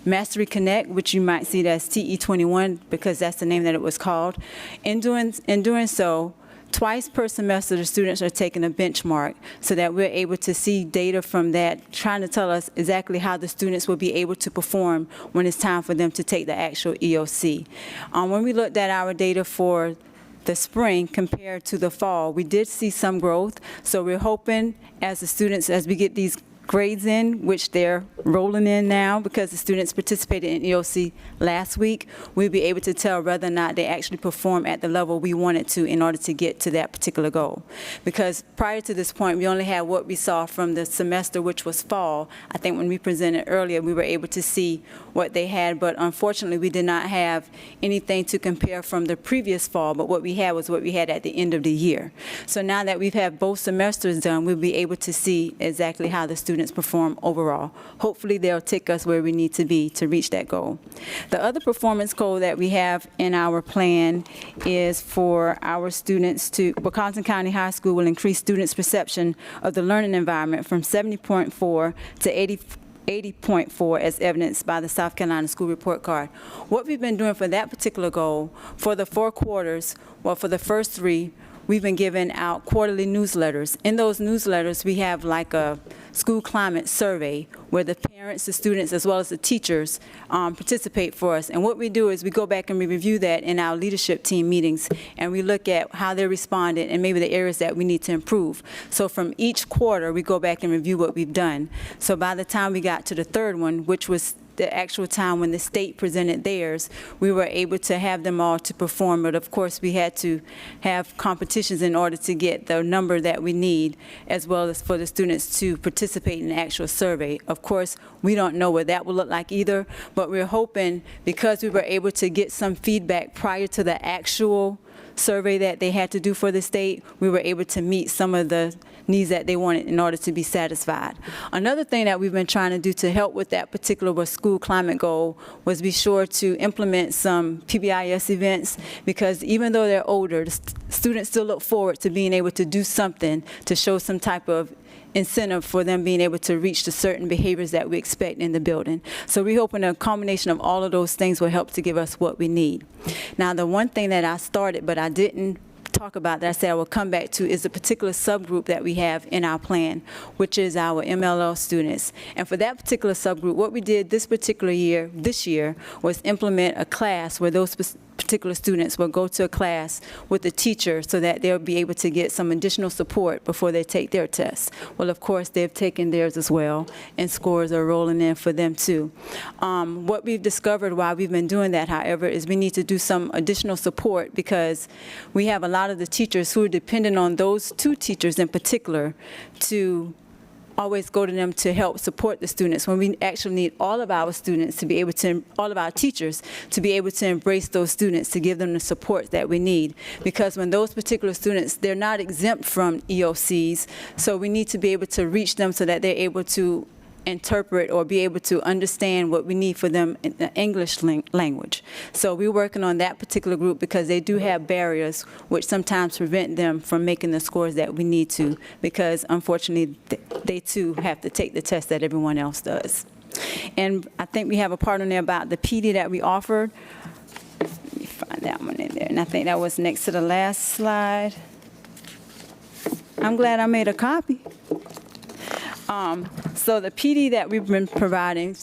Speaker 11: Mastery Connect, which you might see as TE21 because that's the name that it was called. In doing so, twice per semester, the students are taking a benchmark so that we're able to see data from that, trying to tell us exactly how the students will be able to perform when it's time for them to take the actual EOC. When we looked at our data for the spring compared to the fall, we did see some growth. So we're hoping as the students, as we get these grades in, which they're rolling in now because the students participated in EOC last week, we'll be able to tell whether or not they actually perform at the level we wanted to in order to get to that particular goal. Because prior to this point, we only had what we saw from the semester, which was fall. I think when we presented earlier, we were able to see what they had, but unfortunately, we did not have anything to compare from the previous fall, but what we had was what we had at the end of the year. So now that we've had both semesters done, we'll be able to see exactly how the students perform overall. Hopefully, they'll take us where we need to be to reach that goal. The other performance goal that we have in our plan is for our students to, Carleton County High School will increase students' perception of the learning environment from 70.4 to 80.4 as evidenced by the South Carolina School Report Card. What we've been doing for that particular goal, for the 4 quarters, well, for the first 3, we've been giving out quarterly newsletters. In those newsletters, we have like a school climate survey where the parents, the students, as well as the teachers participate for us. And what we do is we go back and we review that in our leadership team meetings, and we look at how they responded and maybe the areas that we need to improve. So from each quarter, we go back and review what we've done. So by the time we got to the 3rd one, which was the actual time when the state presented theirs, we were able to have them all to perform, but of course we had to have competitions in order to get the number that we need, as well as for the students to participate in the actual survey. Of course, we don't know what that will look like either, but we're hoping because we were able to get some feedback prior to the actual survey that they had to do for the state, we were able to meet some of the needs that they wanted in order to be satisfied. Another thing that we've been trying to do to help with that particular school climate goal was be sure to implement some PBIS events, because even though they're older, the students still look forward to being able to do something to show some type of incentive for them being able to reach the certain behaviors that we expect in the building. So we're hoping a combination of all of those things will help to give us what we need. Now, the one thing that I started, but I didn't talk about that I said I will come back to is a particular subgroup that we have in our plan, which is our MLL students. And for that particular subgroup, what we did this year, was implement a class where those particular students will go to a class with a teacher so that they'll be able to get some additional support before they take their tests. Well, of course, they've taken theirs as well, and scores are rolling in for them too. What we've discovered while we've been doing that, however, is we need to do some additional support, because we have a lot of the teachers who are dependent on those 2 teachers in particular to always go to them to help support the students, when we actually need all of our students to be able to, all of our teachers to be able to embrace those students, to give them the support that we need. Because when those particular students, they're not exempt from EOCs, so we need to be able to reach them so that they're able to interpret or be able to understand what we need for them in the English language. So we're working on that particular group because they do have barriers which sometimes prevent them from making the scores that we need to, because unfortunately they too have to take the test that everyone else does. And I think we have a part on there about the PD that we offered. Let me find that one in there. And I think that was next to the last slide. I'm glad I made a copy. So the PD that we've been providing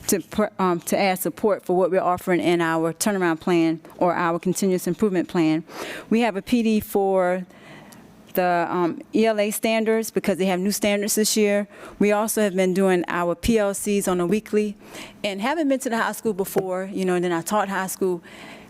Speaker 11: to add support for what we're offering in our turnaround plan or our continuous improvement plan, we have a PD for the ELA standards because they have new standards this year. We also have been doing our PLCs on a weekly. And having been to the high school before, you know, and then I taught high school.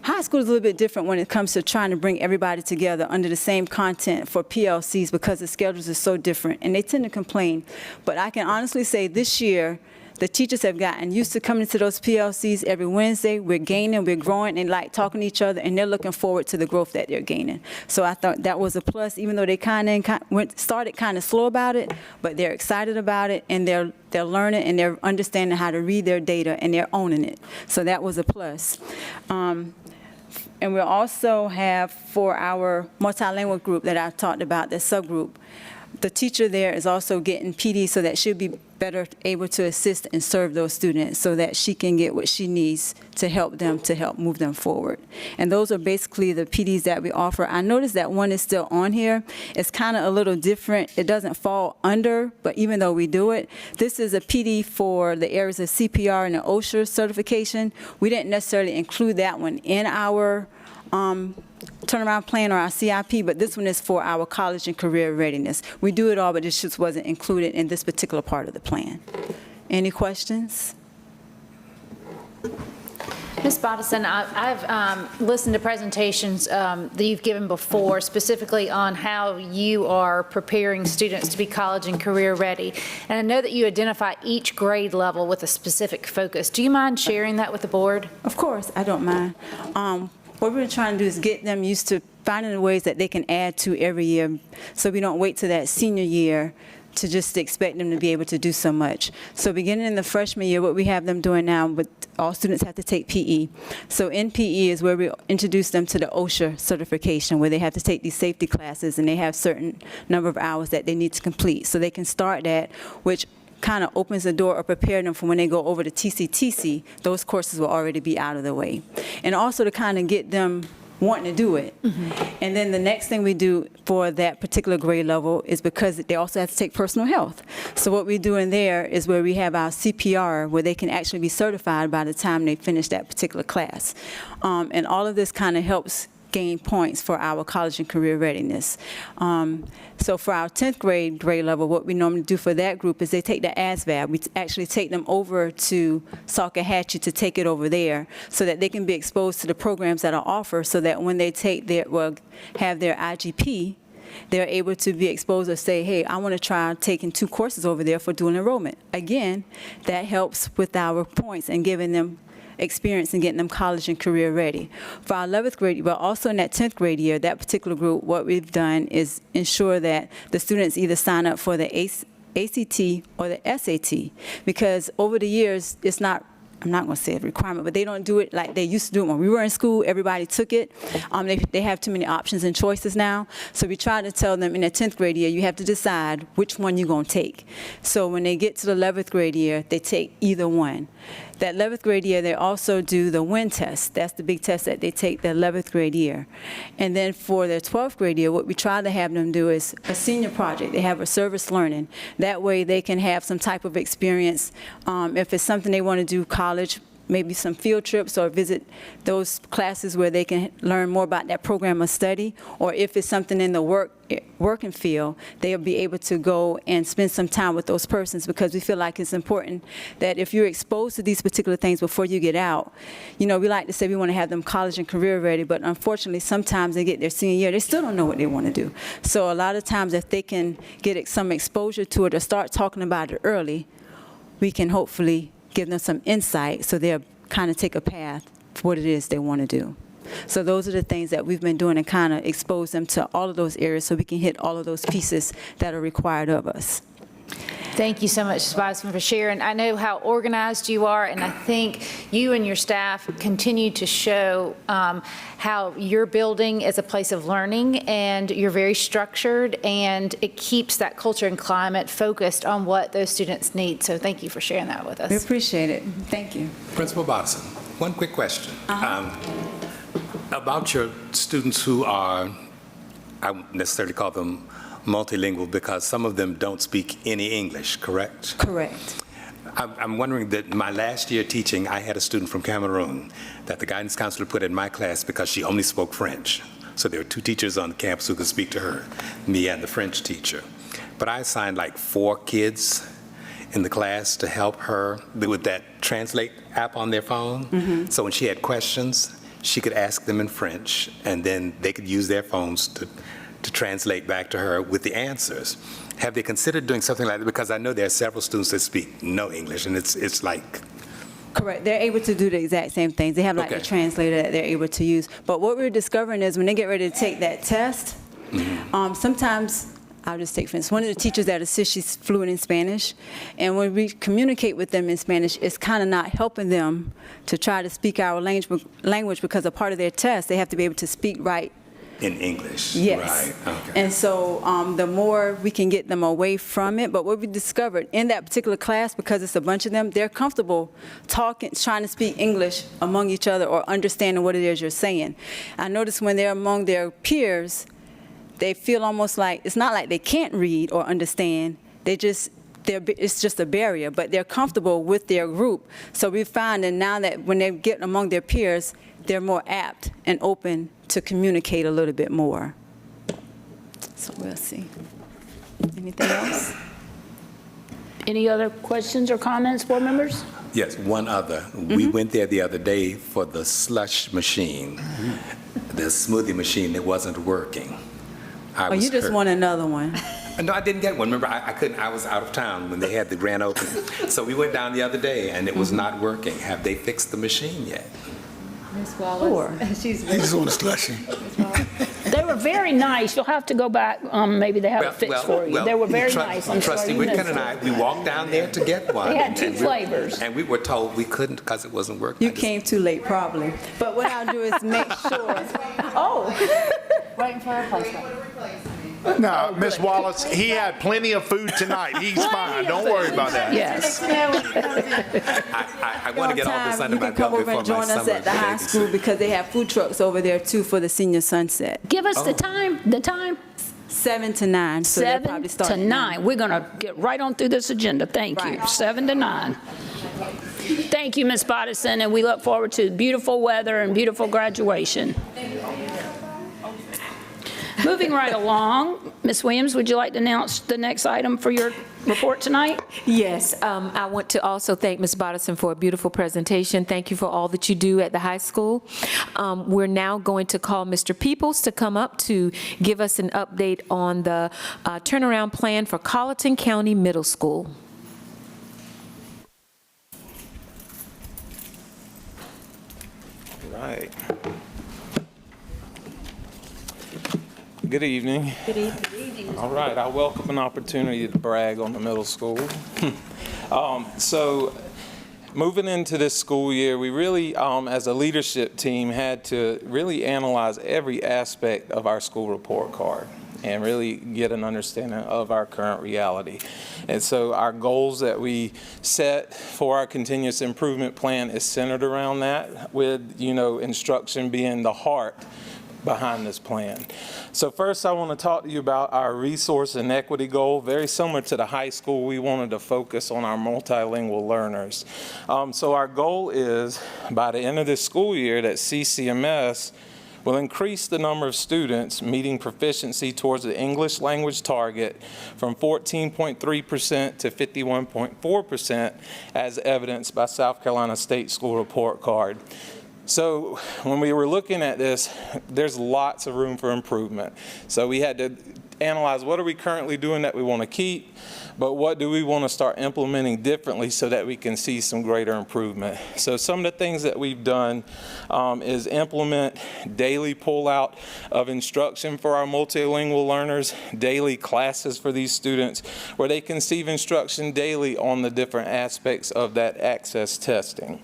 Speaker 11: High school is a little bit different when it comes to trying to bring everybody together under the same content for PLCs because the schedules are so different, and they tend to complain. But I can honestly say this year, the teachers have gotten used to coming to those PLCs every Wednesday. We're gaining, we're growing, and like talking to each other, and they're looking forward to the growth that they're gaining. So I thought that was a plus, even though they started kind of slow about it, but they're excited about it, and they're learning, and they're understanding how to read their data, and they're owning it. So that was a plus. And we'll also have for our multilingual group that I talked about, the subgroup, the teacher there is also getting PD so that she'll be better able to assist and serve those students so that she can get what she needs to help move them forward. And those are basically the PDs that we offer. I noticed that one is still on here. It's kind of a little different. It doesn't fall under, but even though we do it, this is a PD for the areas of CPR and the OSHA certification. We didn't necessarily include that one in our turnaround plan or our CIP, but this one is for our college and career readiness. We do it all, but it just wasn't included in this particular part of the plan. Any questions?
Speaker 1: Ms. Bodison, I've listened to presentations that you've given before, specifically on how you are preparing students to be college and career ready. And I know that you identify each grade level with a specific focus. Do you mind sharing that with the board?
Speaker 11: Of course, I don't mind. What we're trying to do is get them used to finding the ways that they can add to every year, so we don't wait till that senior year to just expect them to be able to do so much. So beginning in the freshman year, what we have them doing now, but all students have to take PE. So in PE is where we introduce them to the OSHA certification, where they have to take these safety classes, and they have certain number of hours that they need to complete. So they can start that, which kind of opens the door or prepare them for when they go over to TCTC, those courses will already be out of the way. And also to kind of get them wanting to do it. Mm-hmm. And then the next thing we do for that particular grade level is because they also have to take personal health. So what we do in there is where we have our CPR, where they can actually be certified by the time they finish that particular class. And all of this kind of helps gain points for our college and career readiness. So for our 10th grade level, what we normally do for that group is they take the ASVAB. We actually take them over to Salkehatchie to take it over there so that they can be exposed to the programs that are offered, so that when they have their IGP, they're able to be exposed or say, hey, I want to try taking 2 courses over there for dual enrollment. Again, that helps with our points and giving them experience and getting them college and career ready. For our 11th grade, but also in that 10th grade year, that particular group, what we've done is ensure that the students either sign up for the ACT or the SAT, because over the years, it's not, I'm not going to say a requirement, but they don't do it like they used to do it when we were in school. Everybody took it. They have too many options and choices now. So we try to tell them in the 10th grade year, you have to decide which one you're going to take. So when they get to the 11th grade year, they take either one. That 11th grade year, they also do the WIN test. That's the big test that they take the 11th grade year. And then for their 12th grade year, what we try to have them do is a senior project. They have a service learning. That way they can have some type of experience. If it's something they want to do, college, maybe some field trips or visit those classes where they can learn more about that program of study, or if it's something in the working field, they'll be able to go and spend some time with those persons, because we feel like it's important that if you're exposed to these particular things before you get out, you know, we like to say we want to have them college and career ready, but unfortunately sometimes they get their senior year, they still don't know what they want to do. So a lot of times if they can get some exposure to it or start talking about it early, we can hopefully give them some insight so they'll kind of take a path for what it is they want to do. So those are the things that we've been doing, and kind of expose them to all of those areas so we can hit all of those pieces that are required of us.
Speaker 1: Thank you so much, Ms. Bison, for sharing. I know how organized you are, and I think you and your staff continue to show how your building is a place of learning, and you're very structured, and it keeps that culture and climate focused on what those students need. So thank you for sharing that with us.
Speaker 11: We appreciate it. Thank you.
Speaker 4: Principal Bodison, one quick question. About your students who are, I wouldn't necessarily call them multilingual because some of them don't speak any English, correct?
Speaker 6: Correct.
Speaker 4: I'm wondering that my last year teaching, I had a student from Cameroon that the guidance counselor put in my class because she only spoke French. So there were 2 teachers on campus who could speak to her, me and the French teacher. But I assigned like 4 kids in the class to help her with that Translate app on their phone. So when she had questions, she could ask them in French, and then they could use their phones to translate back to her with the answers. Have they considered doing something like that? Because I know there are several students that speak no English, and it's like...
Speaker 11: Correct. They're able to do the exact same things. They have like a translator that they're able to use. But what we're discovering is when they get ready to take that test, sometimes... I'll just take for instance, one of the teachers that assists, she's fluent in Spanish, and when we communicate with them in Spanish, it's kind of not helping them to try to speak our language because a part of their test, they have to be able to speak right.
Speaker 4: In English?
Speaker 11: Yes.
Speaker 4: Right, okay.
Speaker 11: And so the more we can get them away from it, but what we discovered in that particular class, because it's a bunch of them, they're comfortable talking, trying to speak English among each other or understanding what it is you're saying. I noticed when they're among their peers, they feel almost like, it's not like they can't read or understand, it's just a barrier, but they're comfortable with their group. So we find that now that when they get among their peers, they're more apt and open to communicate a little bit more. So we'll see. Anything else?
Speaker 3: Any other questions or comments, board members?
Speaker 4: Yes, one other. We went there the other day for the slush machine, the smoothie machine that wasn't working.
Speaker 11: Oh, you just want another one.
Speaker 4: No, I didn't get one. Remember, I couldn't. I was out of town when they had the grand opening. So we went down the other day, and it was not working. Have they fixed the machine yet?
Speaker 7: Ms. Wallace, she's
Speaker 8: I just want to slushie.
Speaker 3: They were very nice. You'll have to go back. Maybe they have it fixed for you. They were very nice. I'm sorry
Speaker 4: Trustee
Speaker 3: you missed
Speaker 4: Whitcomb and I, we walked down there to get one.
Speaker 3: They had 2 flavors.
Speaker 4: And we were told we couldn't because it wasn't working.
Speaker 11: You came too late, probably. But what I'll do is make sure.
Speaker 1: Waiting for a replacement.
Speaker 8: No, Miss Wallace, he had plenty of food tonight. He's fine. Don't worry about that.
Speaker 3: Yes.
Speaker 4: I want to get all this under my
Speaker 11: You can come
Speaker 4: belt
Speaker 11: over
Speaker 4: before
Speaker 11: and join
Speaker 4: my
Speaker 11: us
Speaker 4: summer
Speaker 11: at the high
Speaker 4: baby
Speaker 11: school
Speaker 4: season.
Speaker 11: because they have food trucks over there too for the senior sunset.
Speaker 3: Give us the time.
Speaker 11: 7 to 9. So they'll
Speaker 3: 7
Speaker 11: probably start
Speaker 3: to
Speaker 11: at
Speaker 3: 9. We're going to get right on through this agenda. Thank you.
Speaker 11: Right.
Speaker 3: 7 to 9. Thank you, Ms. Bodison, and we look forward to beautiful weather and beautiful graduation. Moving right along, Ms. Williams, would you like to announce the next item for your report tonight?
Speaker 6: Yes, I want to also thank Ms. Bodison for a beautiful presentation. Thank you for all that you do at the high school. We're now going to call Mr. Peoples to come up to give us an update on the turnaround plan for Colleton County Middle School.
Speaker 12: Right. Good evening.
Speaker 6: Good evening.
Speaker 12: All right, I welcome an opportunity to brag on the middle school. So moving into this school year, we really, as a leadership team, had to really analyze every aspect of our school report card and really get an understanding of our current reality. And so our goals that we set for our continuous improvement plan is centered around that, with, instruction being the heart behind this plan. So first I want to talk to you about our resource and equity goal. Very similar to the high school, we wanted to focus on our multilingual learners. So our goal is, by the end of this school year, that CCMS will increase the number of students meeting proficiency towards the English language target from 14.3% to 51.4%, as evidenced by South Carolina State School Report Card. So when we were looking at this, there's lots of room for improvement. So we had to analyze what are we currently doing that we want to keep, but what do we want to start implementing differently so that we can see some greater improvement. So some of the things that we've done is implement daily pull-out of instruction for our multilingual learners, daily classes for these students, where they can receive instruction daily on the different aspects of that access testing.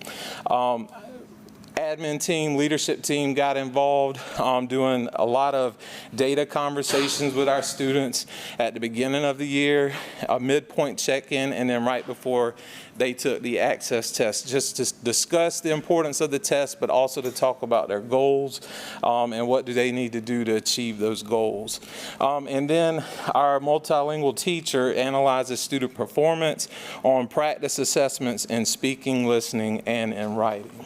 Speaker 12: Admin team, leadership team got involved doing a lot of data conversations with our students at the beginning of the year, a midpoint check-in, and then right before they took the access test, just to discuss the importance of the test, but also to talk about their goals and what do they need to do to achieve those goals. And then our multilingual teacher analyzes student performance on practice assessments in speaking, listening, and in writing.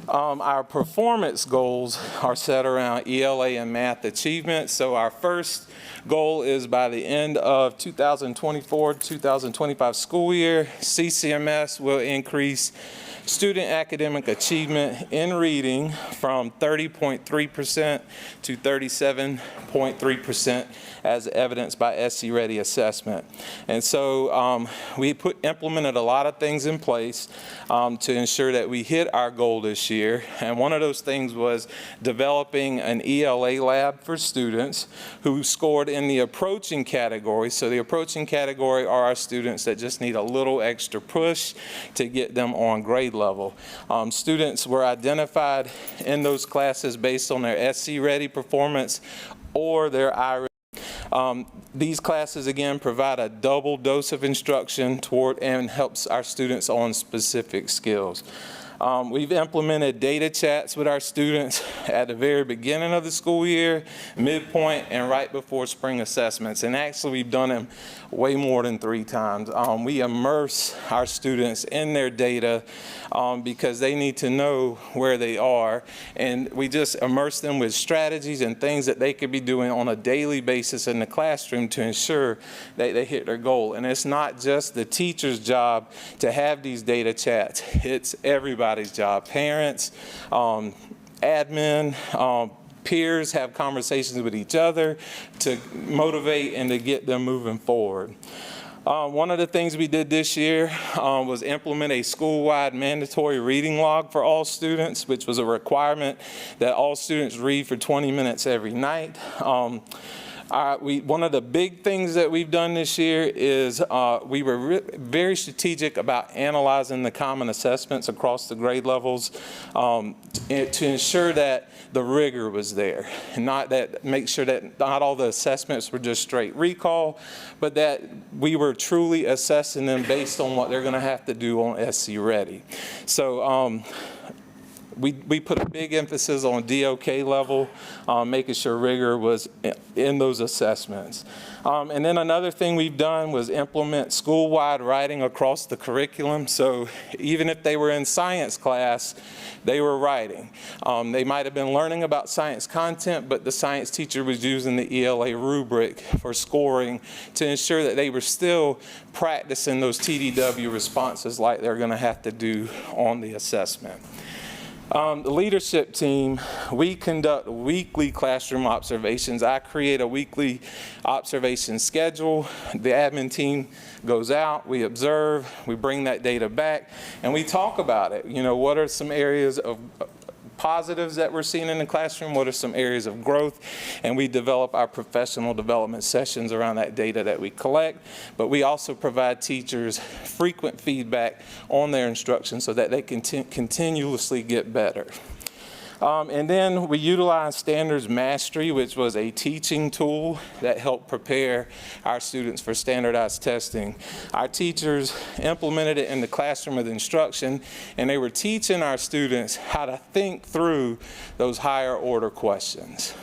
Speaker 12: Our performance goals are set around ELA and math achievement. So our first goal is by the end of 2024-2025 school year, CCMS will increase student academic achievement in reading from 30.3% to 37.3% as evidenced by SC Ready assessment. And so we implemented a lot of things in place to ensure that we hit our goal this year. And one of those things was developing an ELA lab for students who scored in the approaching category. So the approaching category are our students that just need a little extra push to get them on grade level. Students were identified in those classes based on their SC Ready performance or their I. These classes, again, provide a double dose of instruction toward and helps our students on specific skills. We've implemented data chats with our students at the very beginning of the school year, midpoint, and right before spring assessments. And actually, we've done them way more than 3 times. We immerse our students in their data because they need to know where they are. And we just immerse them with strategies and things that they could be doing on a daily basis in the classroom to ensure that they hit their goal. And it's not just the teacher's job to have these data chats. It's everybody's job. Parents, admin, peers have conversations with each other to motivate and to get them moving forward. One of the things we did this year was implement a school-wide mandatory reading log for all students, which was a requirement that all students read for 20 minutes every night. One of the big things that we've done this year is we were very strategic about analyzing the common assessments across the grade levels to ensure that the rigor was there, and make sure that not all the assessments were just straight recall, but that we were truly assessing them based on what they're going to have to do on SC Ready. So we put a big emphasis on DOK level, making sure rigor was in those assessments. And then another thing we've done was implement school-wide writing across the curriculum. So even if they were in science class, they were writing. They might have been learning about science content, but the science teacher was using the ELA rubric for scoring to ensure that they were still practicing those TDW responses like they're going to have to do on the assessment. The leadership team, we conduct weekly classroom observations. I create a weekly observation schedule. The admin team goes out, we observe, we bring that data back, and we talk about it. You know, what are some areas of positives that we're seeing in the classroom, what are some areas of growth, and we develop our professional development sessions around that data that we collect. But we also provide teachers frequent feedback on their instruction so that they can continuously get better. And then we utilize Standards Mastery, which was a teaching tool that helped prepare our students for standardized testing. Our teachers implemented it in the classroom of instruction, and they were teaching our students how to think through those higher order questions.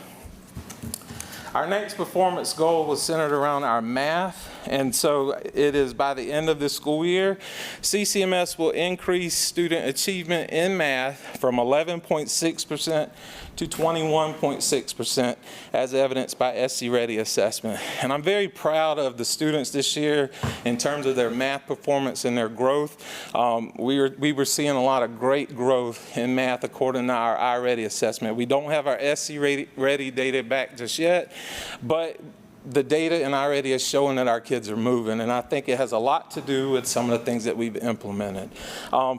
Speaker 12: Our next performance goal was centered around our math, and so it is by the end of this school year, CCMS will increase student achievement in math from 11.6% to 21.6% as evidenced by SC Ready assessment. And I'm very proud of the students this year in terms of their math performance and their growth. We were seeing a lot of great growth in math according to our iReady assessment. We don't have our SC Ready data back just yet, but the data in iReady is showing that our kids are moving, and I think it has a lot to do with some of the things that we've implemented.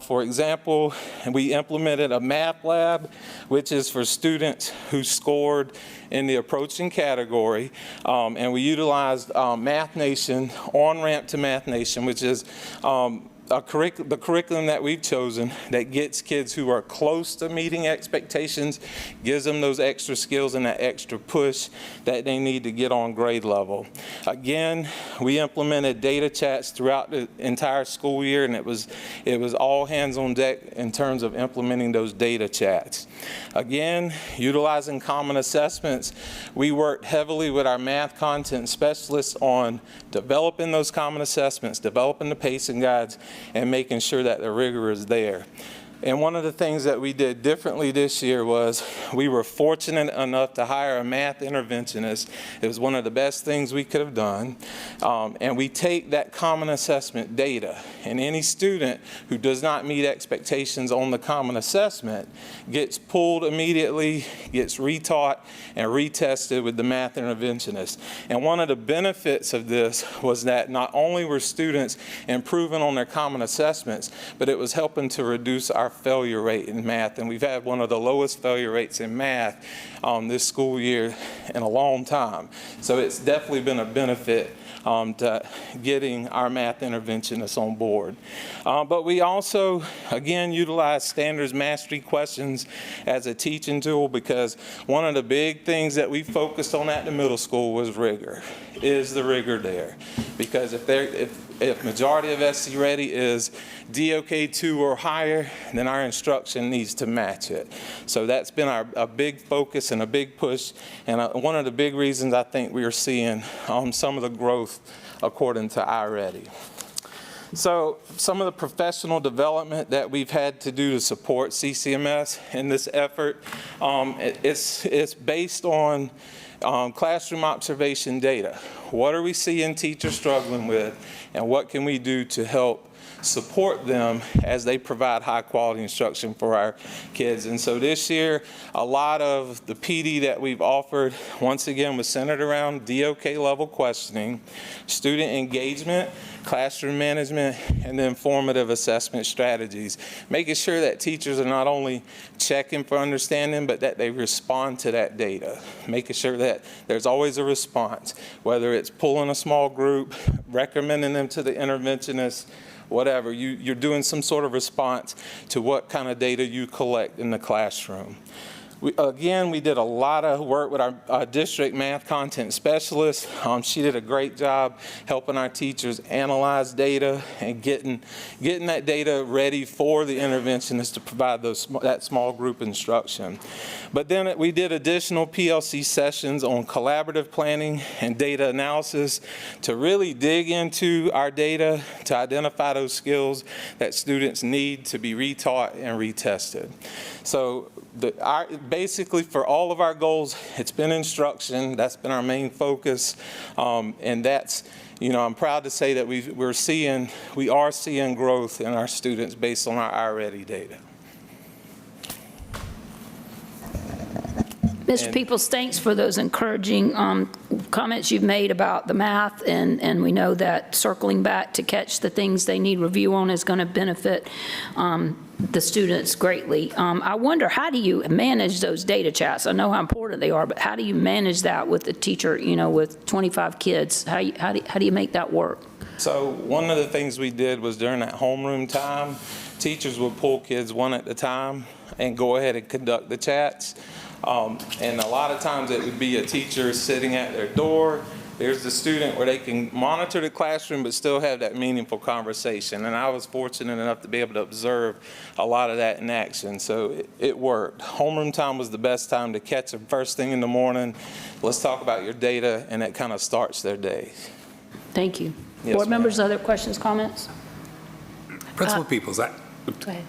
Speaker 12: For example, we implemented a math lab, which is for students who scored in the approaching category, and we utilized Math Nation, on-ramp to Math Nation, which is the curriculum that we've chosen that gets kids who are close to meeting expectations, gives them those extra skills and that extra push that they need to get on grade level. Again, we implemented data chats throughout the entire school year, and it was all hands on deck in terms of implementing those data chats. Again, utilizing common assessments, we worked heavily with our math content specialists on developing those common assessments, developing the pacing guides, and making sure that the rigor is there. And one of the things that we did differently this year was we were fortunate enough to hire a math interventionist. It was one of the best things we could have done. And we take that common assessment data, and any student who does not meet expectations on the common assessment gets pulled immediately, gets retaught, and retested with the math interventionist. And one of the benefits of this was that not only were students improving on their common assessments, but it was helping to reduce our failure rate in math, and we've had one of the lowest failure rates in math this school year in a long time. So it's definitely been a benefit to getting our math interventionists on board. But we also, again, utilize standards mastery questions as a teaching tool, because one of the big things that we focused on at the middle school was rigor. Is the rigor there? Because if majority of SC Ready is DOK 2 or higher, then our instruction needs to match it. So that's been a big focus and a big push, and one of the big reasons I think we are seeing some of the growth according to iReady. So some of the professional development that we've had to do to support CCMS in this effort, it's based on classroom observation data. What are we seeing teachers struggling with, and what can we do to help support them as they provide high quality instruction for our kids? And so this year, a lot of the PD that we've offered, once again, was centered around DOK level questioning, student engagement, classroom management, and then formative assessment strategies, making sure that teachers are not only checking for understanding, but that they respond to that data, making sure that there's always a response, whether it's pulling a small group, recommending them to the interventionist, whatever, you're doing some sort of response to what kind of data you collect in the classroom. Again, we did a lot of work with our district math content specialist. She did a great job helping our teachers analyze data and getting that data ready for the interventionists to provide that small group instruction. But then we did additional PLC sessions on collaborative planning and data analysis to really dig into our data to identify those skills that students need to be retaught and retested. So basically for all of our goals, it's been instruction. That's been our main focus, and that's, I'm proud to say that we are seeing growth in our students based on our iReady data.
Speaker 3: Mr. Peoples, thanks for those encouraging comments you've made about the math, and we know that circling back to catch the things they need review on is going to benefit the students greatly. I wonder, how do you manage those data chats? I know how important they are, but how do you manage that with the teacher, with 25 kids? How do you make that work?
Speaker 12: So one of the things we did was during that homeroom time, teachers would pull kids one at a time and go ahead and conduct the chats. And a lot of times it would be a teacher sitting at their door. There's the student where they can monitor the classroom but still have that meaningful conversation. And I was fortunate enough to be able to observe a lot of that in action. So it worked. Homeroom time was the best time to catch them first thing in the morning. Let's talk about your data, and it kind of starts their day.
Speaker 3: Thank you.
Speaker 12: Yes,
Speaker 3: Board members, other questions, comments?
Speaker 4: Principal Peoples,
Speaker 1: Go ahead.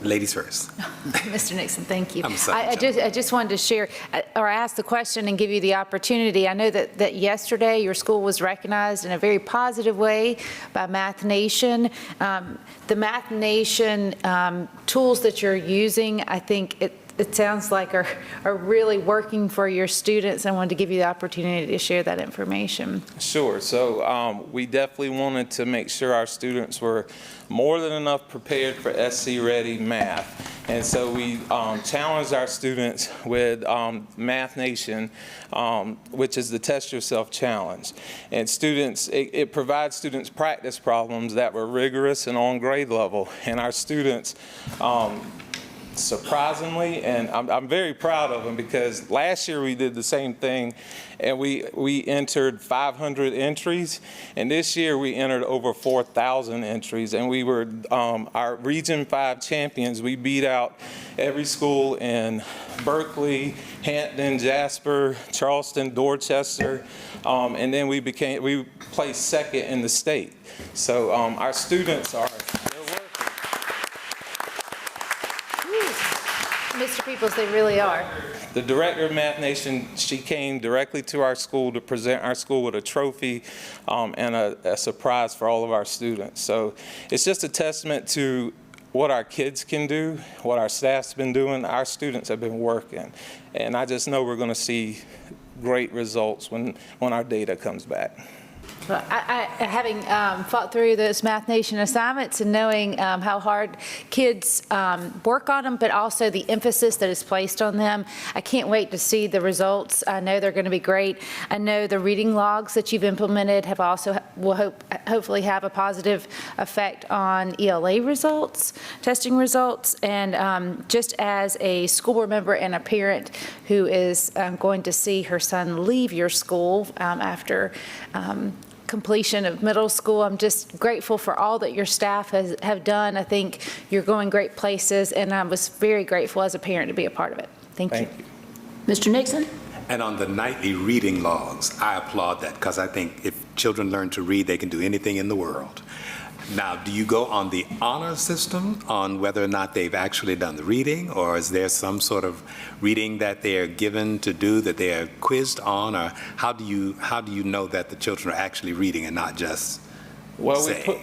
Speaker 4: ladies first.
Speaker 1: Mr. Nixon, thank you.
Speaker 4: I'm sorry,
Speaker 1: I just wanted to share, or ask the question and give you the opportunity. I know that yesterday your school was recognized in a very positive way by Math Nation. The Math Nation tools that you're using, I think it sounds like are really working for your students. I wanted to give you the opportunity to share that information.
Speaker 12: Sure. So we definitely wanted to make sure our students were more than enough prepared for SC Ready math. And so we challenged our students with Math Nation, which is the Test Yourself Challenge. And students, it provides students practice problems that were rigorous and on grade level. And our students, surprisingly, and I'm very proud of them, because last year we did the same thing and we entered 500 entries, and this year we entered over 4,000 entries, and we were our Region 5 champions. We beat out every school in Berkeley, Hampton, Jasper, Charleston, Dorchester, and then we placed second in the state. So our students are
Speaker 1: Mr. Peoples, they really are.
Speaker 12: The director of Math Nation, she came directly to our school to present our school with a trophy and a surprise for all of our students. So it's just a testament to what our kids can do, what our staff's been doing, our students have been working. And I just know we're going to see great results when our data comes back.
Speaker 1: Well, having fought through those Math Nation assignments and knowing how hard kids work on them, but also the emphasis that is placed on them, I can't wait to see the results. I know they're going to be great. I know the reading logs that you've implemented have also will hopefully have a positive effect on ELA results, testing results, and just as a school board member and a parent who is going to see her son leave your school after completion of middle school, I'm just grateful for all that your staff have done. I think you're going great places, and I was very grateful as a parent to be a part of it. Thank you.
Speaker 3: Mr. Nixon?
Speaker 4: And on the nightly reading logs, I applaud that, because I think if children learn to read, they can do anything in the world. Now, do you go on the honor system on whether or not they've actually done the reading, or is there some sort of reading that they are given to do that they are quizzed on, or how do you know that the children are actually reading and not just saying?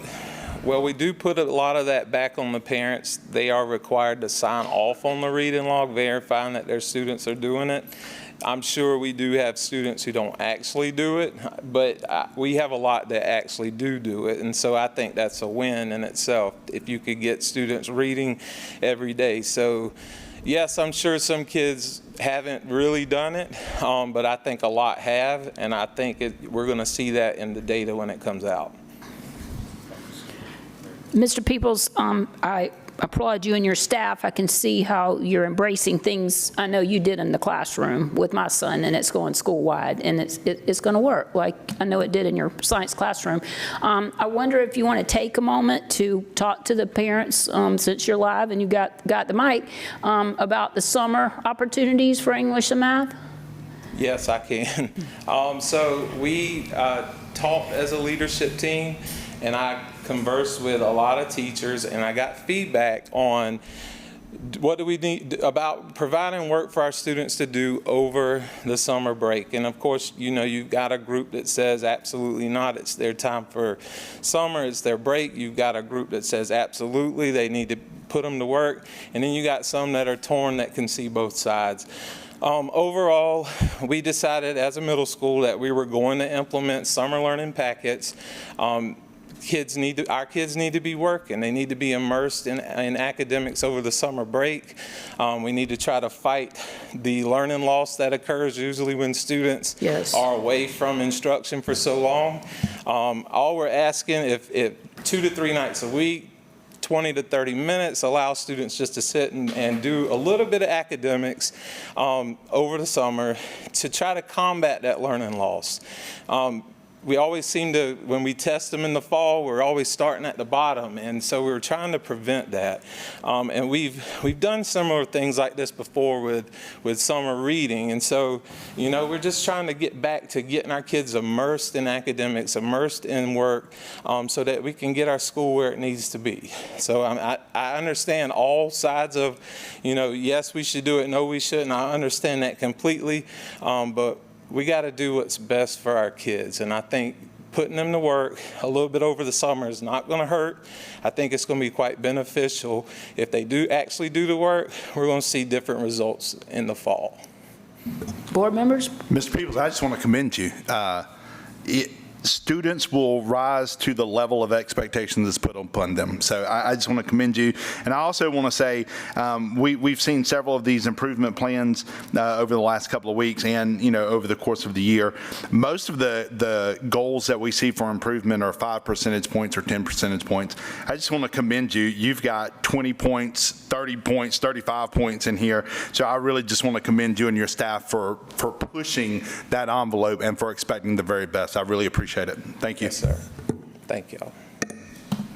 Speaker 12: Well, we do put a lot of that back on the parents. They are required to sign off on the reading log, verifying that their students are doing it. I'm sure we do have students who don't actually do it, but we have a lot that actually do it, and so I think that's a win in itself if you could get students reading every day. So yes, I'm sure some kids haven't really done it, but I think a lot have, and I think we're going to see that in the data when it comes out.
Speaker 3: Mr. Peoples, I applaud you and your staff. I can see how you're embracing things I know you did in the classroom with my son, and it's going school-wide, and it's going to work like I know it did in your science classroom. I wonder if you want to take a moment to talk to the parents, since you're live and you got the mic, about the summer opportunities for English and math?
Speaker 12: Yes, I can. So we talked as a leadership team, and I conversed with a lot of teachers, and I got feedback on what do we need about providing work for our students to do over the summer break. And of course, you know, you've got a group that says absolutely not, it's their time for summer, it's their break. You've got a group that says absolutely, they need to put them to work. And then you got some that are torn that can see both sides. Overall, we decided as a middle school that we were going to implement summer learning packets. Our kids need to be working. They need to be immersed in academics over the summer break. We need to try to fight the learning loss that occurs usually when students are away from instruction for so long. All we're asking, if 2 to 3 nights a week, 20 to 30 minutes, allow students just to sit and do a little bit of academics over the summer to try to combat that learning loss. We always seem to, when we test them in the fall, we're always starting at the bottom, and so we were trying to prevent that. And we've done similar things like this before with summer reading, and so, you know, we're just trying to get back to getting our kids immersed in academics, immersed in work, so that we can get our school where it needs to be. So I understand all sides of, you know, yes, we should do it, no, we shouldn't. I understand that completely, but we got to do what's best for our kids, and I think putting them to work a little bit over the summer is not going to hurt. I think it's going to be quite beneficial. If they do actually do the work, we're going to see different results in the fall.
Speaker 3: Board members?
Speaker 8: Mr. Peoples, I just want to commend you. Students will rise to the level of expectation that's put upon them. So I just want to commend you. And I also want to say we've seen several of these improvement plans over the last couple of weeks and, over the course of the year. Most of the goals that we see for improvement are 5 percentage points or 10 percentage points. I just want to commend you. You've got 20 points, 30 points, 35 points in here. So I really just want to commend you and your staff for pushing that envelope and for expecting the very best. I really appreciate it. Thank you.
Speaker 12: Yes, sir. Thank y'all.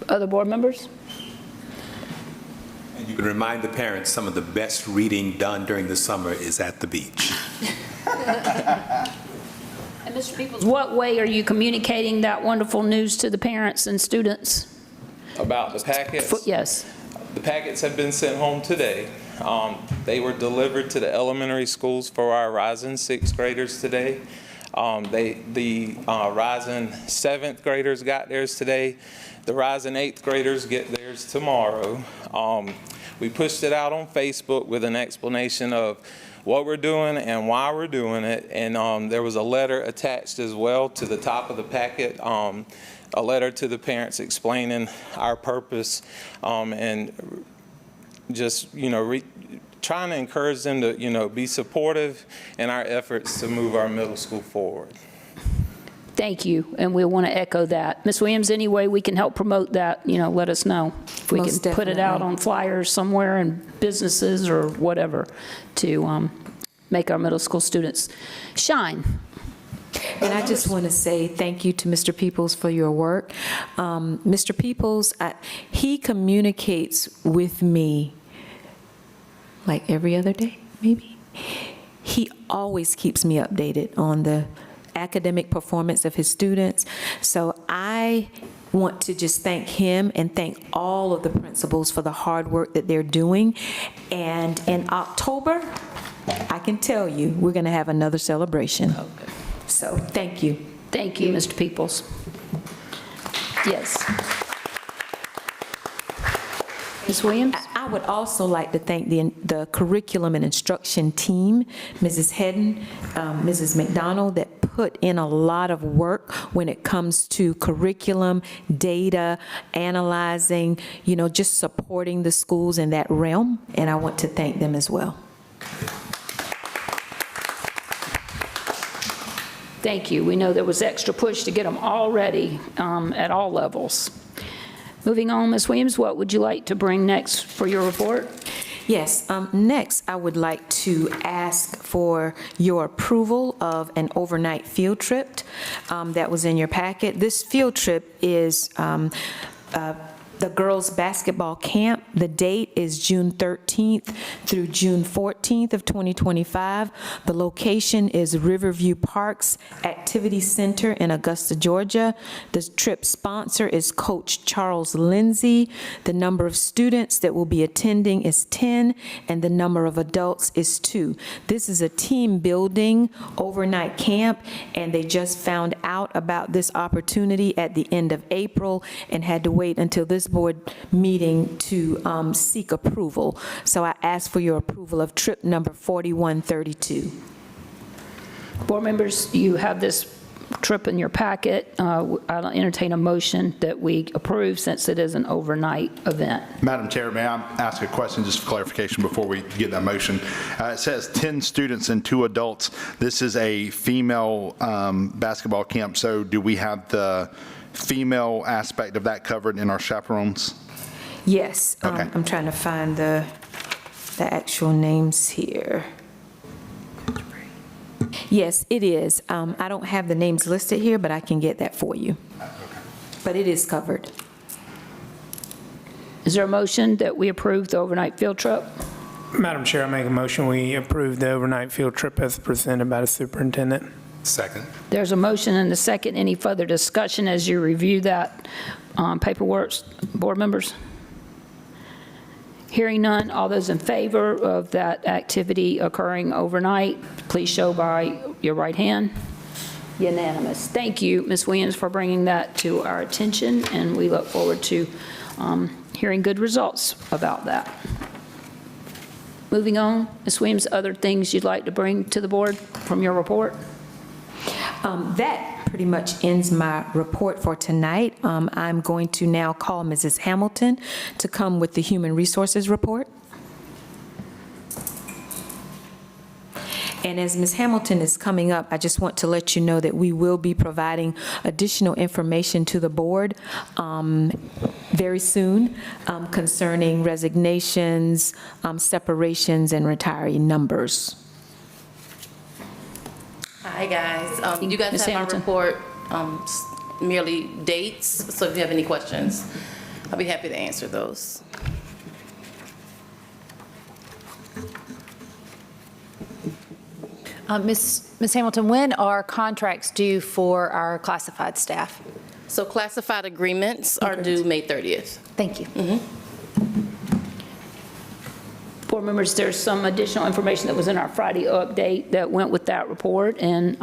Speaker 3: Other board members?
Speaker 4: And you can remind the parents some of the best reading done during the summer is at the beach.
Speaker 3: And Mr. Peoples, what way are you communicating that wonderful news to the parents and students?
Speaker 12: About the packets?
Speaker 3: Yes.
Speaker 12: The packets have been sent home today. They were delivered to the elementary schools for our rising 6th graders today. The rising 7th graders got theirs today. The rising 8th graders get theirs tomorrow. We pushed it out on Facebook with an explanation of what we're doing and why we're doing it. And there was a letter attached as well to the top of the packet, a letter to the parents explaining our purpose and just, trying to encourage them to, be supportive in our efforts to move our middle school forward.
Speaker 3: Thank you, and we want to echo that. Ms. Williams, any way we can help promote that, let us know. If we
Speaker 6: Most
Speaker 3: can put it out on flyers somewhere in businesses or whatever to make our middle school students shine.
Speaker 6: And I just want to say thank you to Mr. Peoples for your work. Mr. Peoples, he communicates with me like every other day, maybe. He always keeps me updated on the academic performance of his students. So I want to just thank him and thank all of the principals for the hard work that they're doing. And in October, I can tell you, we're going to have another celebration. Okay. So thank you.
Speaker 3: Thank you, Mr. Peoples. Yes. Ms. Williams?
Speaker 6: I would also like to thank the curriculum and instruction team, Mrs. Hedden, Mrs. McDonald, that put in a lot of work when it comes to curriculum, data, analyzing, just supporting the schools in that realm, and I want to thank them as well.
Speaker 3: Thank you. We know there was extra push to get them all ready at all levels. Moving on, Ms. Williams, what would you like to bring next for your report?
Speaker 6: Yes, next I would like to ask for your approval of an overnight field trip that was in your packet. This field trip is the girls' basketball camp. The date is June 13th through June 14th of 2025. The location is Riverview Parks Activity Center in Augusta, Georgia. The trip sponsor is Coach Charles Lindsay. The number of students that will be attending is 10, and the number of adults is 2. This is a team building overnight camp, and they just found out about this opportunity at the end of April and had to wait until this board meeting to seek approval. So I ask for your approval of trip number 4132.
Speaker 3: Board members, you have this trip in your packet. I'll entertain a motion that we approve since it is an overnight event.
Speaker 8: Madam Chair, may I ask a question just for clarification before we get that motion? It says 10 students and 2 adults. This is a female basketball camp, so do we have the female aspect of that covered in our chaperones?
Speaker 6: Yes,
Speaker 8: Okay.
Speaker 6: I'm trying to find the actual names here. Yes, it is. I don't have the names listed here, but I can get that for you. But it is covered.
Speaker 3: Is there a motion that we approve the overnight field trip?
Speaker 13: Madam Chair, I make a motion we approve the overnight field trip as presented by the superintendent.
Speaker 4: Second.
Speaker 3: There's a motion and a second. Any further discussion as you review that paperwork, board members? Hearing none, all those in favor of that activity occurring overnight, please show by your right hand. Unanimous. Thank you, Ms. Williams, for bringing that to our attention, and we look forward to hearing good results about that. Moving on, Ms. Williams, other things you'd like to bring to the board from your report?
Speaker 6: That pretty much ends my report for tonight. I'm going to now call Mrs. Hamilton to come with the Human Resources report. And as Ms. Hamilton is coming up, I just want to let you know that we will be providing additional information to the board very soon concerning resignations, separations, and retiree numbers.
Speaker 14: Hi, guys. You guys
Speaker 3: Ms.
Speaker 14: have my
Speaker 3: Hamilton.
Speaker 14: report, merely dates, so if you have any questions, I'll be happy to answer those.
Speaker 1: Ms. Hamilton, when are contracts due for our classified staff?
Speaker 14: So classified agreements are due May 30th.
Speaker 1: Thank you.
Speaker 3: Board members, there's some additional information that was in our Friday update that went with that report, and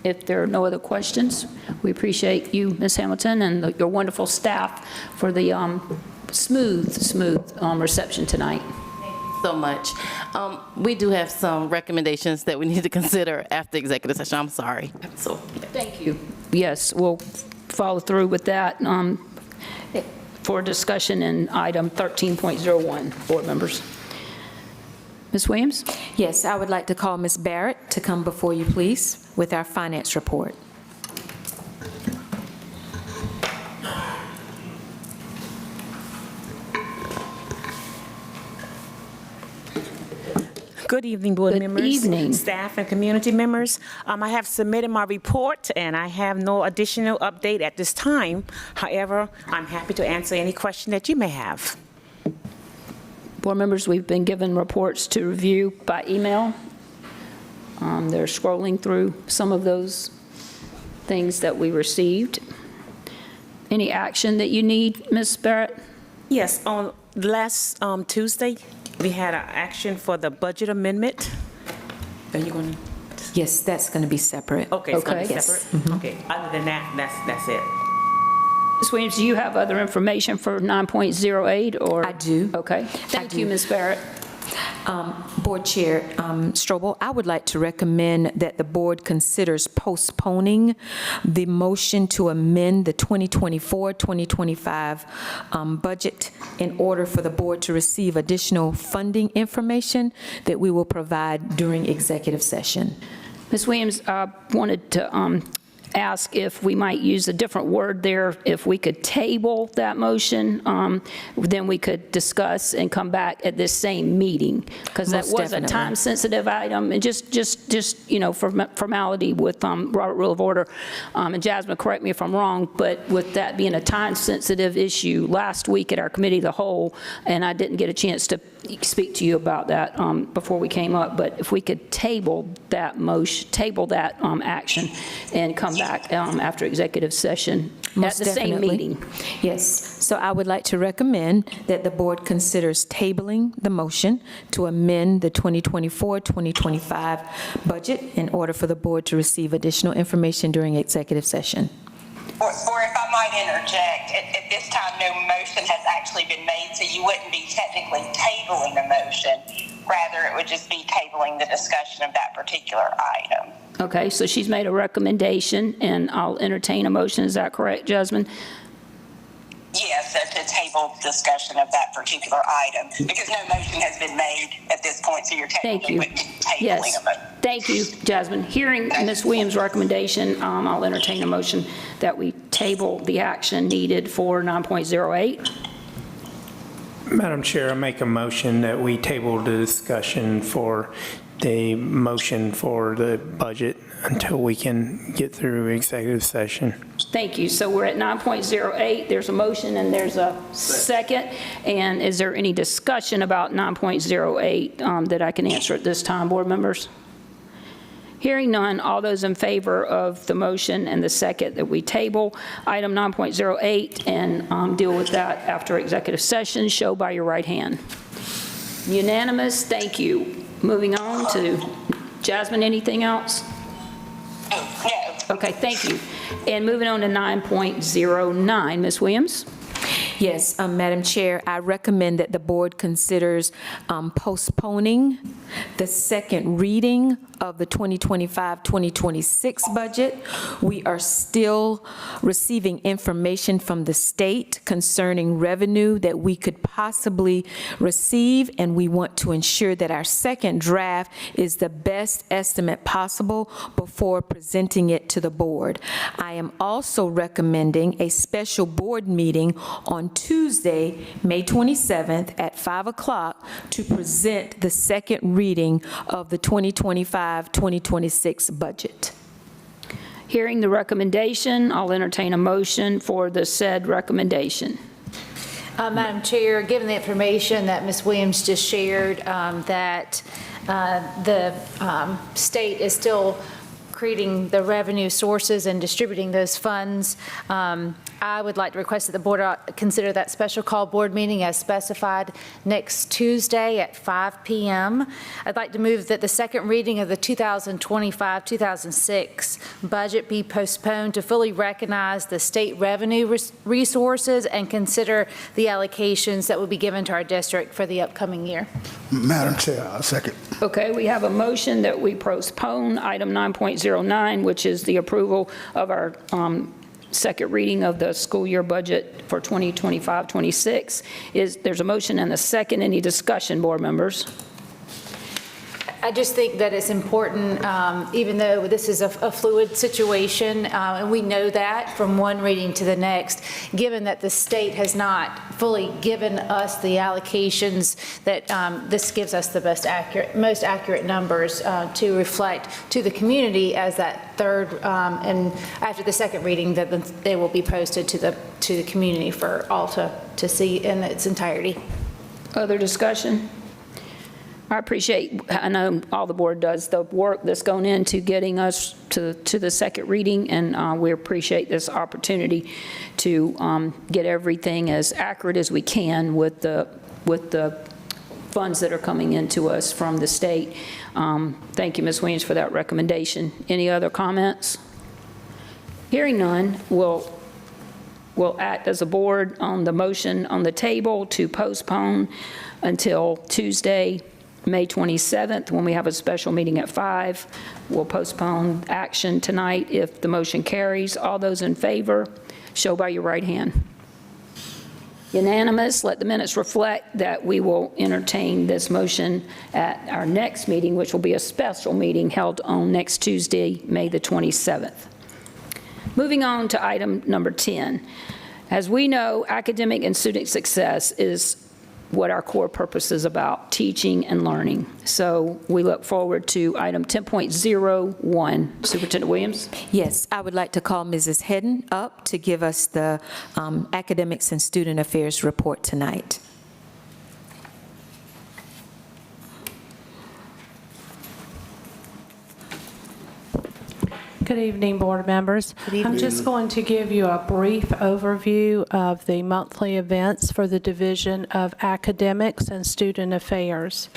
Speaker 3: if there are no other questions, we appreciate you, Ms. Hamilton, and your wonderful staff for the smooth reception tonight.
Speaker 14: So much. We do have some recommendations that we need to consider after executive session. I'm sorry. So
Speaker 3: thank you. Yes, we'll follow through with that for discussion in item 13.01, board members. Ms. Williams?
Speaker 6: Yes, I would like to call Ms. Barrett to come before you, please, with our finance report.
Speaker 15: Good evening, board members.
Speaker 3: Good evening.
Speaker 15: Staff and community members. I have submitted my report, and I have no additional update at this time. However, I'm happy to answer any question that you may have.
Speaker 3: Board members, we've been given reports to review by email. They're scrolling through some of those things that we received. Any action that you need, Ms. Barrett?
Speaker 15: Yes, on last Tuesday, we had an action for the budget amendment. Are you going to?
Speaker 6: Yes, that's going to be separate.
Speaker 15: Okay, it's going to be
Speaker 6: Yes.
Speaker 15: separate? Okay, other than that, that's it.
Speaker 3: Ms. Williams, do you have other information for 9.08 or?
Speaker 6: I do.
Speaker 3: Okay. Thank you, Ms. Barrett.
Speaker 6: Board Chair Strobel, I would like to recommend that the board considers postponing the motion to amend the 2024-2025 budget in order for the board to receive additional funding information that we will provide during executive session.
Speaker 3: Ms. Williams, I wanted to ask if we might use a different word there, if we could table that motion, then we could discuss and come back at this same meeting, because that
Speaker 6: Most
Speaker 3: was
Speaker 6: definitely.
Speaker 3: a time-sensitive item, and just you know, for formality with Robert Rule of Order, and Jasmine, correct me if I'm wrong, but with that being a time-sensitive issue, last week at our committee of the whole, and I didn't get a chance to speak to you about that before we came up, but if we could table that motion, table that action, and come back after executive session
Speaker 6: Most
Speaker 3: at the same
Speaker 6: definitely.
Speaker 3: meeting.
Speaker 6: Yes, so I would like to recommend that the board considers tabling the motion to amend the 2024-2025 budget in order for the board to receive additional information during executive session.
Speaker 2: Or if I might interject, at this time, no motion has actually been made, so you wouldn't be technically tabling the motion. Rather, it would just be tabling the discussion of that particular item.
Speaker 3: Okay, so she's made a recommendation, and I'll entertain a motion. Is that correct, Jasmine?
Speaker 2: Yes, to table discussion of that particular item, because no motion has been made at this point, so you're
Speaker 3: Thank
Speaker 2: technically
Speaker 3: you.
Speaker 2: wouldn't be tabling
Speaker 3: Yes.
Speaker 2: a motion.
Speaker 3: Thank you, Jasmine. Hearing Ms. Williams' recommendation, I'll entertain a motion that we table the action needed for 9.08.
Speaker 13: Madam Chair, I make a motion that we table the discussion for the motion for the budget until we can get through executive session.
Speaker 3: Thank you. So we're at 9.08. There's a motion and there's a second. And is there any discussion about 9.08 that I can answer at this time, board members? Hearing none, all those in favor of the motion and the second that we table item 9.08 and deal with that after executive session, show by your right hand. Unanimous, thank you. Moving on to Jasmine, anything else?
Speaker 2: No,
Speaker 3: Okay, thank you. And moving on to 9.09, Ms. Williams?
Speaker 6: Yes, Madam Chair, I recommend that the board considers postponing the second reading of the 2025-2026 budget. We are still receiving information from the state concerning revenue that we could possibly receive, and we want to ensure that our second draft is the best estimate possible before presenting it to the board. I am also recommending a special board meeting on Tuesday, May 27th at 5 o'clock to present the second reading of the 2025-2026 budget.
Speaker 3: Hearing the recommendation, I'll entertain a motion for the said recommendation.
Speaker 1: Madam Chair, given the information that Ms. Williams just shared, that the state is still creating the revenue sources and distributing those funds, I would like to request that the board consider that special call board meeting as specified next Tuesday at 5 p.m. I'd like to move that the second reading of the 2025-2006 budget be postponed to fully recognize the state revenue resources and consider the allocations that will be given to our district for the upcoming year.
Speaker 16: Madam Chair, I second.
Speaker 3: Okay, we have a motion that we postpone item 9.09, which is the approval of our second reading of the school year budget for 2025-26. There's a motion and a second. Any discussion, board members?
Speaker 1: I just think that it's important, even though this is a fluid situation, and we know that from one reading to the next, given that the state has not fully given us the allocations, that this gives us the most accurate numbers to reflect to the community as that third, and after the second reading, that they will be posted to the community for all to see in its entirety.
Speaker 3: Other discussion? I know all the board does the work that's going into getting us to the second reading, and we appreciate this opportunity to get everything as accurate as we can with the funds that are coming into us from the state. Thank you, Ms. Williams, for that recommendation. Any other comments? Hearing none, we'll act as a board on the motion on the table to postpone until Tuesday, May 27th, when we have a special meeting at 5. We'll postpone action tonight if the motion carries. All those in favor, show by your right hand. Unanimous. Let the minutes reflect that we will entertain this motion at our next meeting, which will be a special meeting held on next Tuesday, May the 27th. Moving on to item number 10. As we know, academic and student success is what our core purpose is about, teaching and learning. So we look forward to item 10.01. Superintendent Williams?
Speaker 6: Yes, I would like to call Mrs. Hedden up to give us the academics and student affairs report tonight.
Speaker 17: Good evening, board members.
Speaker 6: Good evening.
Speaker 17: I'm just going to give you a brief overview of the monthly events for the Division of Academics and Student Affairs.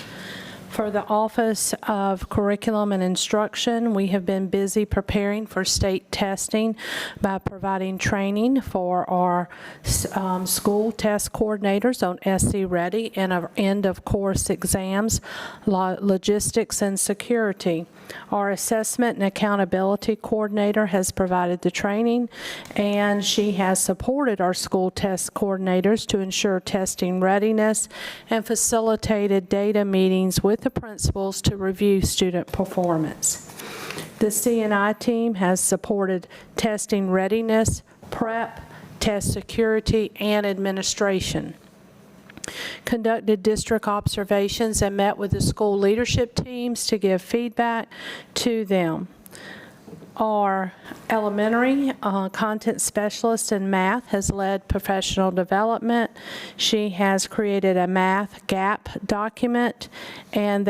Speaker 17: For the Office of Curriculum and Instruction, we have been busy preparing for state testing by providing training for our school test coordinators on SC Ready and our end-of-course exams, logistics, and security. Our assessment and accountability coordinator has provided the training, and she has supported our school test coordinators to ensure testing readiness and facilitated data meetings with the principals to review student performance. The C&I team has supported testing readiness, prep, test security, and administration. Conducted district observations and met with the school leadership teams to give feedback to them. Our elementary content specialist in math has led professional development. She has created a math gap document, and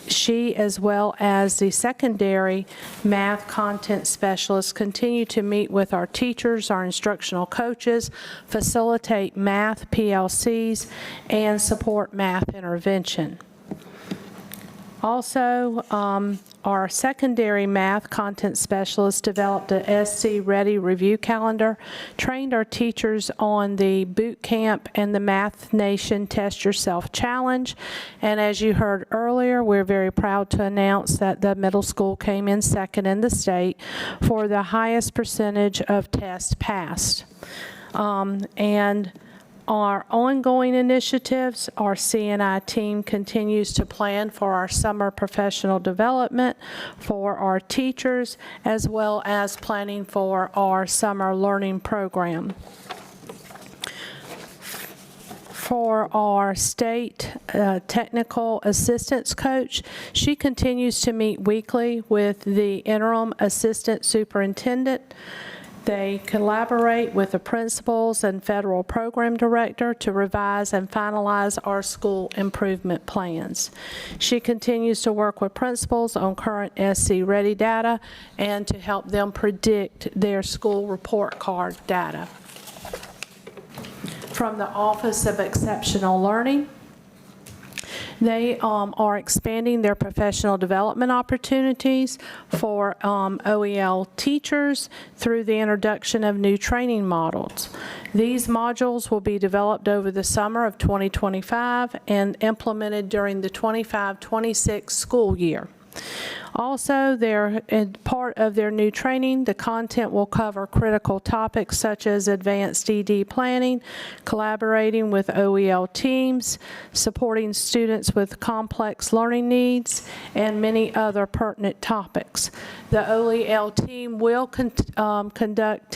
Speaker 17: she, as well as the secondary math content specialists, continue to meet with our teachers, our instructional coaches, facilitate math PLCs, and support math intervention. Also, our secondary math content specialist developed a SC Ready review calendar, trained our teachers on the boot camp and the Math Nation Test Yourself Challenge. And as you heard earlier, we're very proud to announce that the middle school came in second in the state for the highest percentage of tests passed. And our ongoing initiatives, our C&I team continues to plan for our summer professional development for our teachers, as well as planning for our summer learning program. For our state technical assistance coach, she continues to meet weekly with the interim assistant superintendent. They collaborate with the principals and federal program director to revise and finalize our school improvement plans. She continues to work with principals on current SC Ready data and to help them predict their school report card data. From the Office of Exceptional Learning, they are expanding their professional development opportunities for OEL teachers through the introduction of new training models. These modules will be developed over the summer of 2025 and implemented during the 25-26 school year. Also, part of their new training, the content will cover critical topics such as advanced ED planning, collaborating with OEL teams, supporting students with complex learning needs, and many other pertinent topics. The OEL team will conduct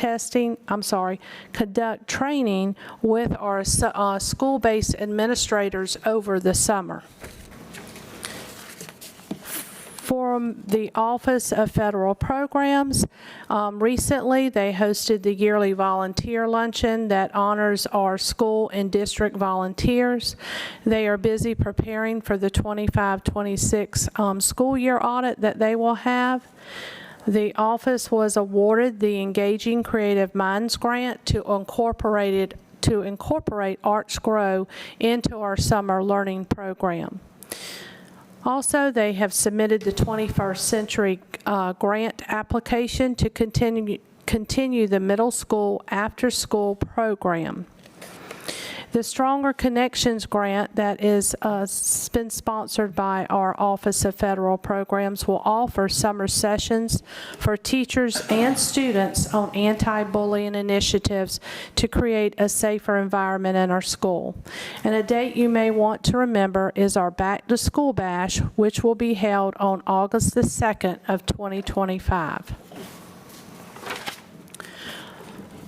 Speaker 17: training with our school-based administrators over the summer. For the Office of Federal Programs, recently they hosted the yearly volunteer luncheon that honors our school and district volunteers. They are busy preparing for the 25-26 school year audit that they will have. The office was awarded the Engaging Creative Minds grant to incorporate Arts Grow into our summer learning program. Also, they have submitted the 21st Century grant application to continue the middle school after-school program. The Stronger Connections grant that is been sponsored by our Office of Federal Programs will offer summer sessions for teachers and students on anti-bullying initiatives to create a safer environment in our school. And a date you may want to remember is our Back to School Bash, which will be held on August the 2nd of 2025.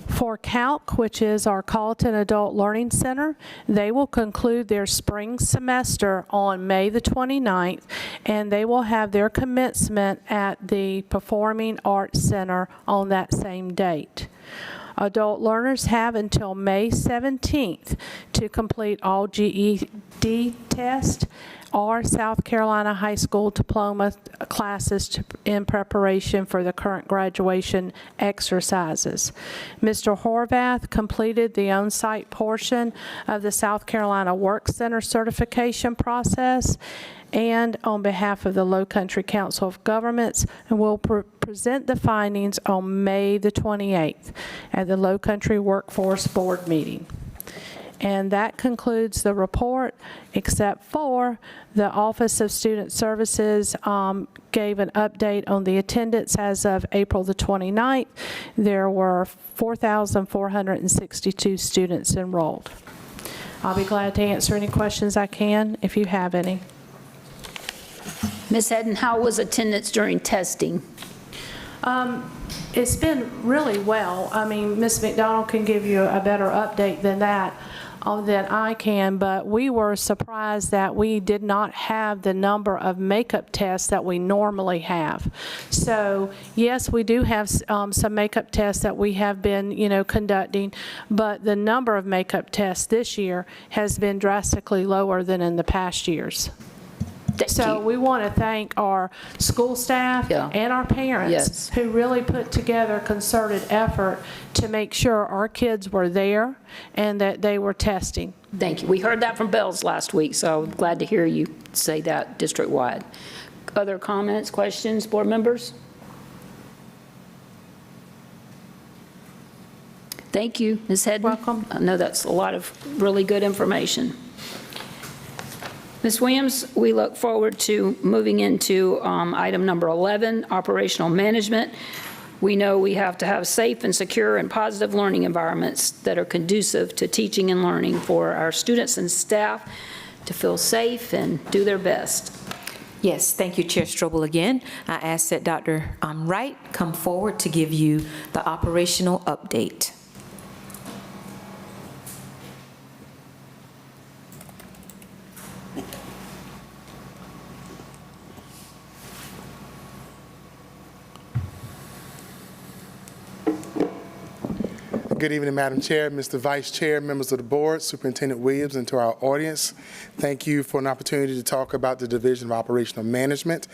Speaker 17: For CALC, which is our Colleton Adult Learning Center, they will conclude their spring semester on May the 29th, and they will have their commencement at the Performing Arts Center on that same date. Adult learners have until May 17th to complete all GED tests or South Carolina High School diploma classes in preparation for the current graduation exercises. Mr. Horvath completed the on-site portion of the South Carolina Work Center certification process, and on behalf of the Low Country Council of Governments, and will present the findings on May the 28th at the Low Country Workforce Board meeting. And that concludes the report, except for the Office of Student Services gave an update on the attendance as of April the 29th. There were 4,462 students enrolled. I'll be glad to answer any questions I can if you have any.
Speaker 3: Ms. Hedden, how was attendance during testing?
Speaker 17: It's been really well. I mean, Ms. McDonald can give you a better update than that. Than I can, but we were surprised that we did not have the number of makeup tests that we normally have. So yes, we do have some makeup tests that we have been, conducting, but the number of makeup tests this year has been drastically lower than in the past years. So we want to thank our school staff and our parents who really put together a concerted effort to make sure our kids were there and that they were testing.
Speaker 3: Thank you. We heard that from Bells last week, so I'm glad to hear you say that district-wide. Other comments, questions, board members? Thank you, Ms. Hedden.
Speaker 17: Welcome.
Speaker 3: I know that's a lot of really good information. Ms. Williams, we look forward to moving into item number 11, operational management. We know we have to have safe and secure and positive learning environments that are conducive to teaching and learning for our students and staff to feel safe and do their best.
Speaker 6: Yes, thank you, Chair Strobel again. I ask that Dr. Wright come forward to give you the operational update.
Speaker 18: Good evening, Madam Chair, Mr. Vice Chair, members of the board, Superintendent Williams, and to our audience. Thank you for an opportunity to talk about the Division of Operational Management.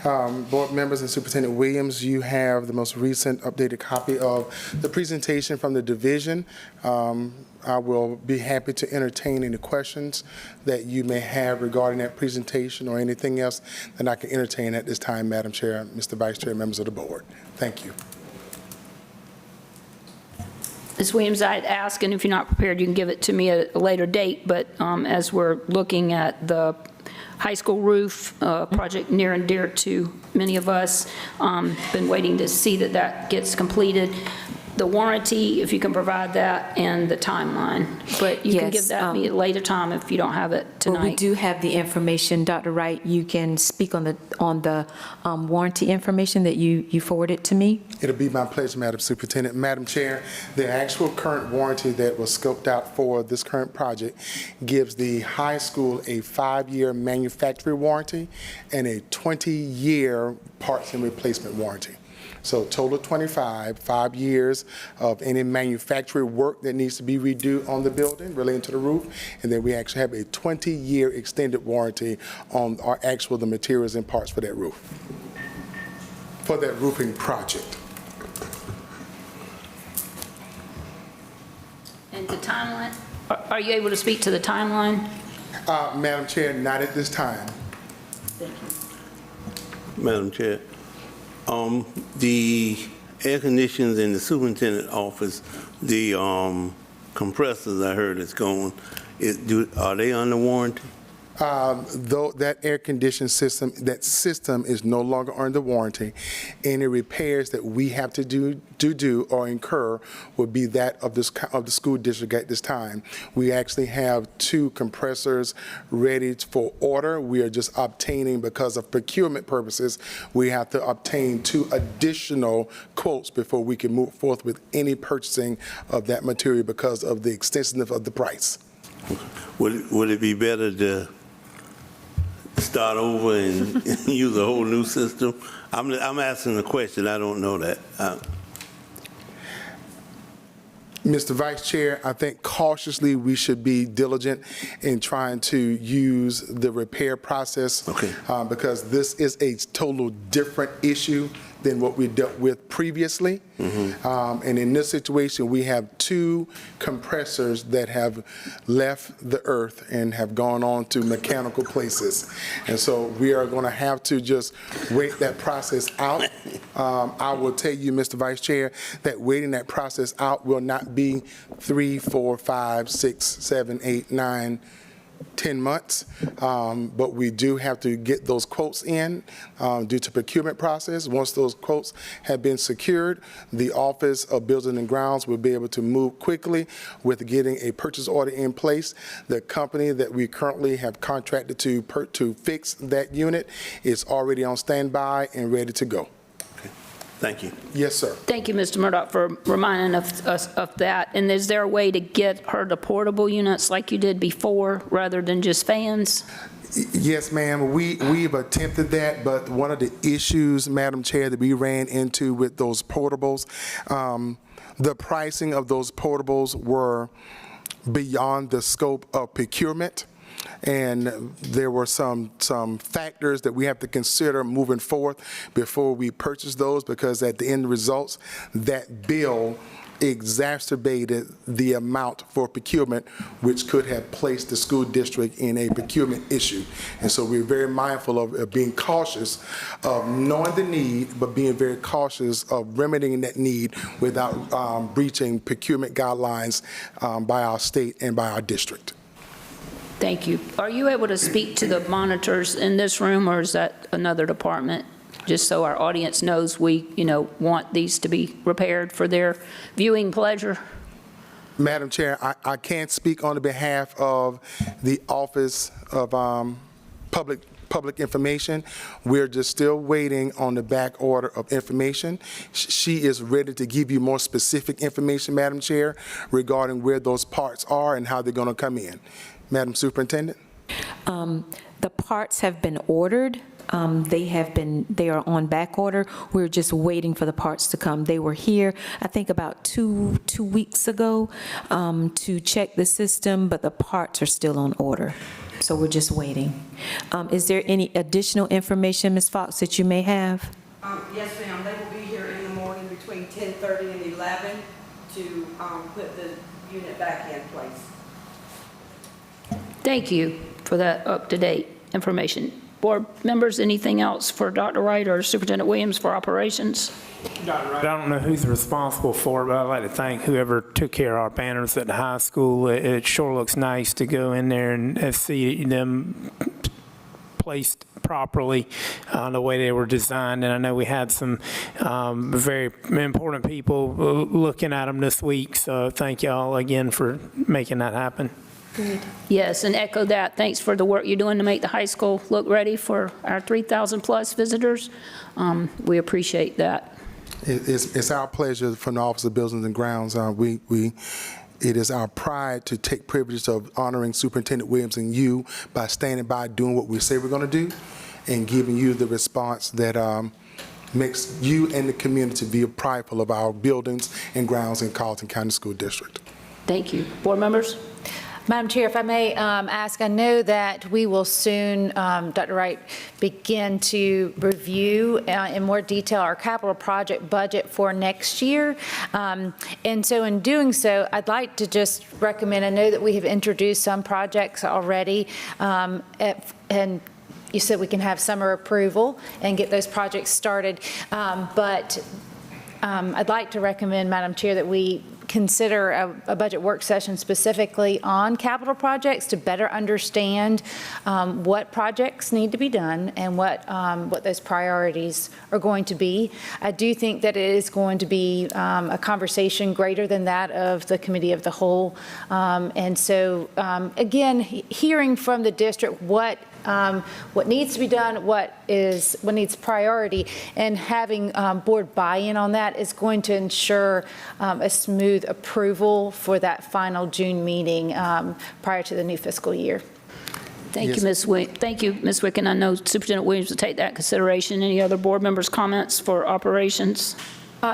Speaker 18: Board members and Superintendent Williams, you have the most recent updated copy of the presentation from the division. I will be happy to entertain any questions that you may have regarding that presentation or anything else that I can entertain at this time, Madam Chair, Mr. Vice Chair, members of the board. Thank you.
Speaker 3: Ms. Williams, I'd ask, and if you're not prepared, you can give it to me at a later date, but as we're looking at the high school roof project near and dear to many of us, been waiting to see that that gets completed. The warranty, if you can provide that, and the timeline. But you can give that to me at a later time if you don't have it tonight.
Speaker 6: Well, we do have the information. Dr. Wright, you can speak on the warranty information that you forwarded to me.
Speaker 18: It'll be my pleasure, Madam Superintendent. Madam Chair, the actual current warranty that was scoped out for this current project gives the high school a 5-year manufacturing warranty and a 20-year parts and replacement warranty. So total 25, 5 years of any manufacturing work that needs to be redo on the building relating to the roof, and then we actually have a 20-year extended warranty on the materials and parts for that roof, for that roofing project.
Speaker 3: And the timeline, are you able to speak to the timeline?
Speaker 18: Madam Chair, not at this time.
Speaker 3: Thank you.
Speaker 5: Madam Chair, the air conditioners in the superintendent office, the compressors I heard is going, are they under warranty?
Speaker 18: Though that air conditioning system, that system is no longer under warranty. Any repairs that we have to do or incur would be that of the school district at this time. We actually have 2 compressors ready for order. We are just obtaining, because of procurement purposes, we have to obtain 2 additional quotes before we can move forth with any purchasing of that material because of the extensiveness of the price.
Speaker 5: Would it be better to start over and use a whole new system? I'm asking a question. I don't know that.
Speaker 18: Mr. Vice Chair, I think cautiously we should be diligent in trying to use the repair process, because this is a total different issue than what we dealt with previously. And in this situation, we have 2 compressors that have left the earth and have gone on to mechanical places. And so we are going to have to just wait that process out. I will tell you, Mr. Vice Chair, that waiting that process out will not be 3, 4, 5, 6, 7, 8, 9, 10 months, but we do have to get those quotes in due to procurement process. Once those quotes have been secured, the Office of Buildings and Grounds will be able to move quickly with getting a purchase order in place. The company that we currently have contracted to fix that unit is already on standby and ready to go.
Speaker 5: Thank you.
Speaker 18: Yes, sir.
Speaker 3: Thank you, Mr. Murdoch, for reminding us of that. And is there a way to get her the portable units like you did before, rather than just fans?
Speaker 18: Yes, ma'am. We've attempted that, but one of the issues, Madam Chair, that we ran into with those portables, the pricing of those portables were beyond the scope of procurement. and there were some factors that we have to consider moving forth before we purchase those, because at the end results, that bill exacerbated the amount for procurement, which could have placed the school district in a procurement issue. And so we're very mindful of being cautious of knowing the need, but being very cautious of remedying that need without breaching procurement guidelines by our state and by our district.
Speaker 3: Thank you. Are you able to speak to the monitors in this room, or is that another department? Just so our audience knows we, want these to be repaired for their viewing pleasure.
Speaker 18: Madam Chair, I can't speak on the behalf of the Office of Public Information. We're just still waiting on the back order of information. She is ready to give you more specific information, Madam Chair, regarding where those parts are and how they're going to come in. Madam Superintendent?
Speaker 6: The parts have been ordered. They are on back order. We're just waiting for the parts to come. They were here, I think, about two weeks ago to check the system, but the parts are still on order. So we're just waiting. Is there any additional information, Ms. Fox, that you may have?
Speaker 19: Yes, ma'am. They will be here in the morning between 10:30 and 11 to put the unit back in place.
Speaker 3: Thank you for that up-to-date information. Board members, anything else for Dr. Wright or Superintendent Williams for operations?
Speaker 13: Dr. Wright, I don't know who's responsible for it, but I'd like to thank whoever took care of our banners at the high school. It sure looks nice to go in there and see them placed properly the way they were designed. And I know we had some very important people looking at them this week, so thank y'all again for making that happen.
Speaker 3: Good. Yes, and echo that. Thanks for the work you're doing to make the high school look ready for our 3,000 plus visitors. We appreciate that.
Speaker 18: It's our pleasure from the Office of Buildings and Grounds. It is our pride to take privilege of honoring Superintendent Williams and you by standing by doing what we say we're going to do and giving you the response that makes you and the community be prideful of our buildings and grounds in Carleton County School District.
Speaker 3: Thank you. Board members?
Speaker 1: Madam Chair, if I may ask, I know that we will soon, Dr. Wright, begin to review in more detail our capital project budget for next year. And so in doing so, I'd like to just recommend, I know that we have introduced some projects already, and you said we can have summer approval and get those projects started. But I'd like to recommend, Madam Chair, that we consider a budget work session specifically on capital projects to better understand what projects need to be done and what those priorities are going to be. I do think that it is going to be a conversation greater than that of the Committee of the Whole. And so, again, hearing from the district what needs to be done, what needs priority, and having board buy-in on that is going to ensure a smooth approval for that final June meeting prior to the new fiscal year.
Speaker 3: Thank you, Ms. Wick. Thank you, Ms. Wick, and I know Superintendent Williams will take that into consideration. Any other board members' comments for operations?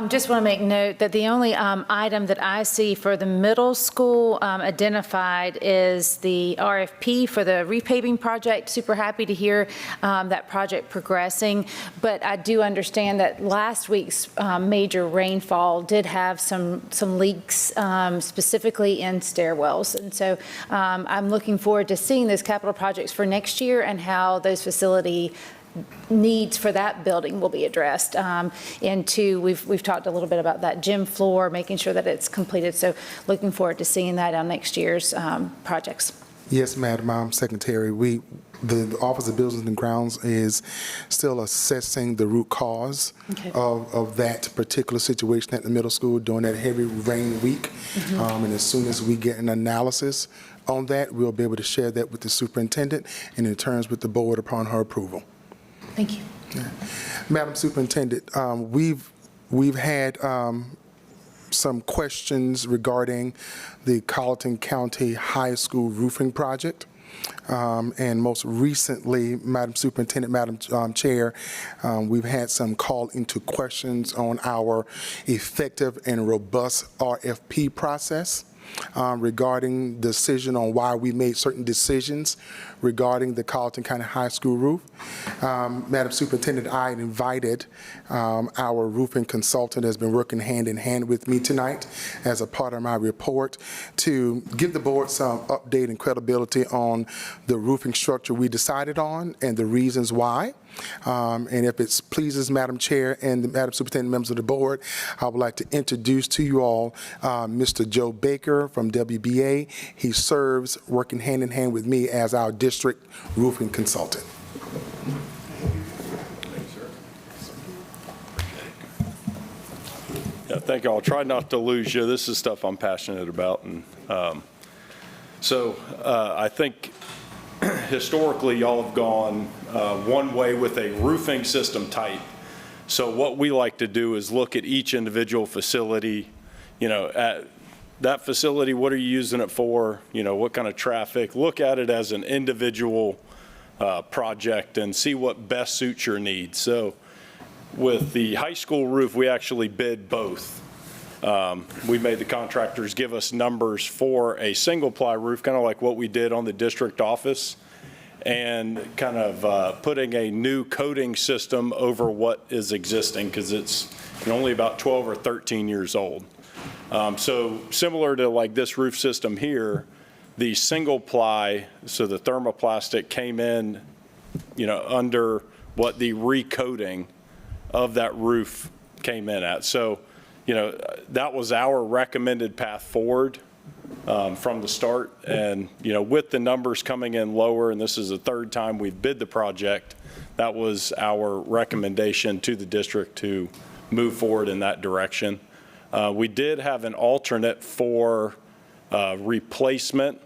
Speaker 1: Just want to make note that the only item that I see for the middle school identified is the RFP for the repaving project. Super happy to hear that project progressing, but I do understand that last week's major rainfall did have some leaks, specifically in stairwells. And so I'm looking forward to seeing those capital projects for next year and how those facility needs for that building will be addressed. And two, we've talked a little bit about that gym floor, making sure that it's completed. So looking forward to seeing that on next year's projects.
Speaker 18: Yes, Madam Secretary. The Office of Buildings and Grounds is still assessing the root cause of that particular situation at the middle school during that heavy rain week. And as soon as we get an analysis on that, we'll be able to share that with the superintendent and in turns with the board upon her approval.
Speaker 1: Thank you.
Speaker 18: Yeah. Madam Superintendent, we've had some questions regarding the Carleton County High School roofing project. And most recently, Madam Superintendent, Madam Chair, we've had some call into questions on our effective and robust RFP process. regarding the decision on why we made certain decisions regarding the Carleton County High School roof. Madam Superintendent, I had invited our roofing consultant has been working hand in hand with me tonight as a part of my report to give the board some update and credibility on the roofing structure we decided on and the reasons why. And if it pleases Madam Chair and the Madam Superintendent, members of the board, I would like to introduce to you all Mr. Joe Baker from WBA. He serves working hand in hand with me as our district roofing consultant.
Speaker 20: Yeah, thank you. I'll try not to lose you. This is stuff I'm passionate about. And I think historically y'all have gone one way with a roofing system type. So what we like to do is look at each individual facility, at that facility, what are you using it for? What kind of traffic? Look at it as an individual project and see what best suits your needs. So with the high school roof, we actually bid both. We made the contractors give us numbers for a single ply roof, kind of like what we did on the district office, and kind of putting a new coating system over what is existing because it's only about 12 or 13 years old. So similar to like this roof system here, the single ply, so the thermoplastic came in, under what the recoating of that roof came in at. So, that was our recommended path forward from the start. And, with the numbers coming in lower, and this is the third time we've bid the project, that was our recommendation to the district to move forward in that direction. We did have an alternate for replacement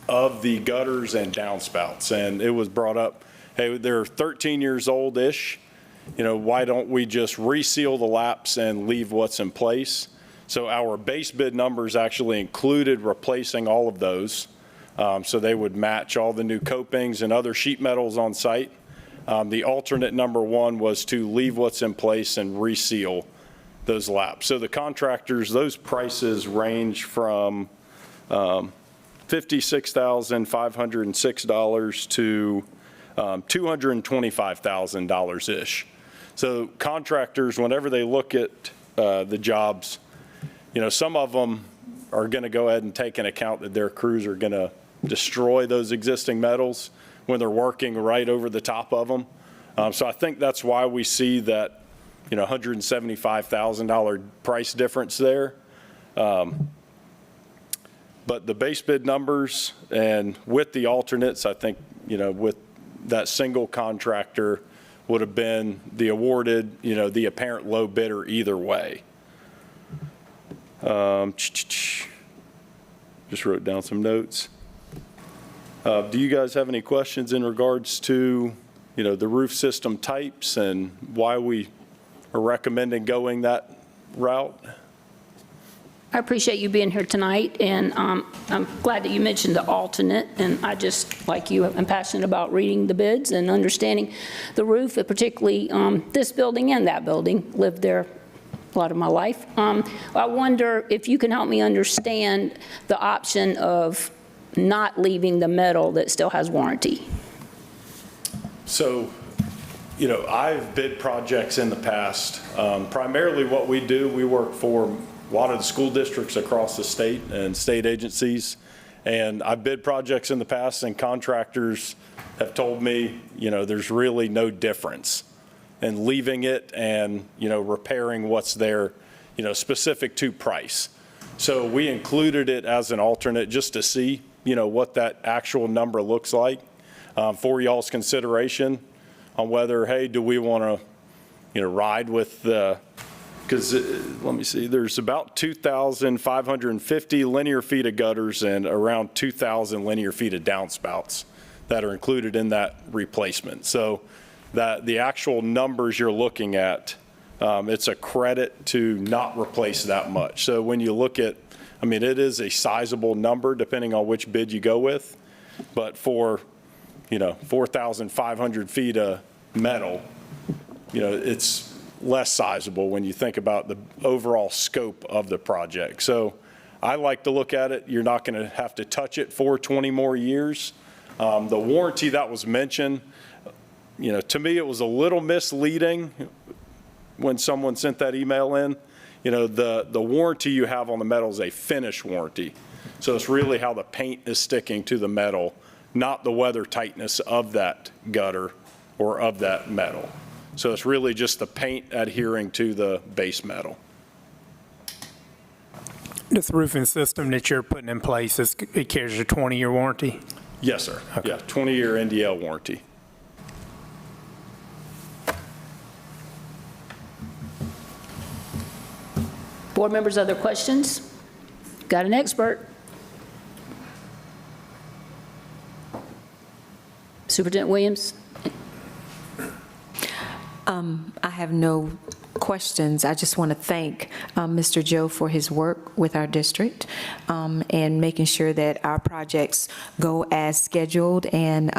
Speaker 20: of the gutters and downspouts. And it was brought up, hey, they're 13 years old-ish. Why don't we just reseal the laps and leave what's in place? So our base bid numbers actually included replacing all of those. So they would match all the new copings and other sheet metals on site. The alternate number one was to leave what's in place and reseal those laps. So the contractors, those prices range from $56,506 to $225,000-ish. So contractors, whenever they look at the jobs, some of them are going to go ahead and take into account that their crews are going to destroy those existing metals when they're working right over the top of them. So I think that's why we see that, $175,000 price difference there. But the base bid numbers and with the alternates, I think, with that single contractor would have been the awarded, the apparent low bidder either way. Just wrote down some notes. Do you guys have any questions in regards to, the roof system types and why we are recommending going that route?
Speaker 3: I appreciate you being here tonight, and I'm glad that you mentioned the alternate, and I just, like you, am passionate about reading the bids and understanding the roof, particularly this building and that building. Lived there a lot of my life. I wonder if you can help me understand the option of not leaving the metal that still has warranty.
Speaker 20: So, I've bid projects in the past. Primarily what we do, we work for a lot of the school districts across the state and state agencies. And I've bid projects in the past, and contractors have told me, there's really no difference in leaving it and, repairing what's there, specific to price. So we included it as an alternate just to see, what that actual number looks like for y'all's consideration on whether, hey, do we want to, ride with the, because let me see, there's about 2,550 linear feet of gutters and around 2,000 linear feet of downspouts that are included in that replacement. So that the actual numbers you're looking at, it's a credit to not replace that much. So when you look at, it is a sizable number depending on which bid you go with, but for 4,500 feet of metal, it's less sizable when you think about the overall scope of the project. So I like to look at it, you're not going to have to touch it for 20 more years. The warranty that was mentioned, to me, it was a little misleading when someone sent that email in. The warranty you have on the metal is a finish warranty. So it's really how the paint is sticking to the metal, not the weather tightness of that gutter or of that metal. So it's really just the paint adhering to the base metal.
Speaker 13: This roofing system that you're putting in place, it carries a 20-year warranty?
Speaker 20: Yes, sir.
Speaker 13: Okay.
Speaker 20: Yeah, 20-year NDL warranty.
Speaker 3: Board members, other questions? Got an expert. Superintendent Williams?
Speaker 6: I have no questions. I just want to thank Mr. Joe for his work with our district and making sure that our projects go as scheduled and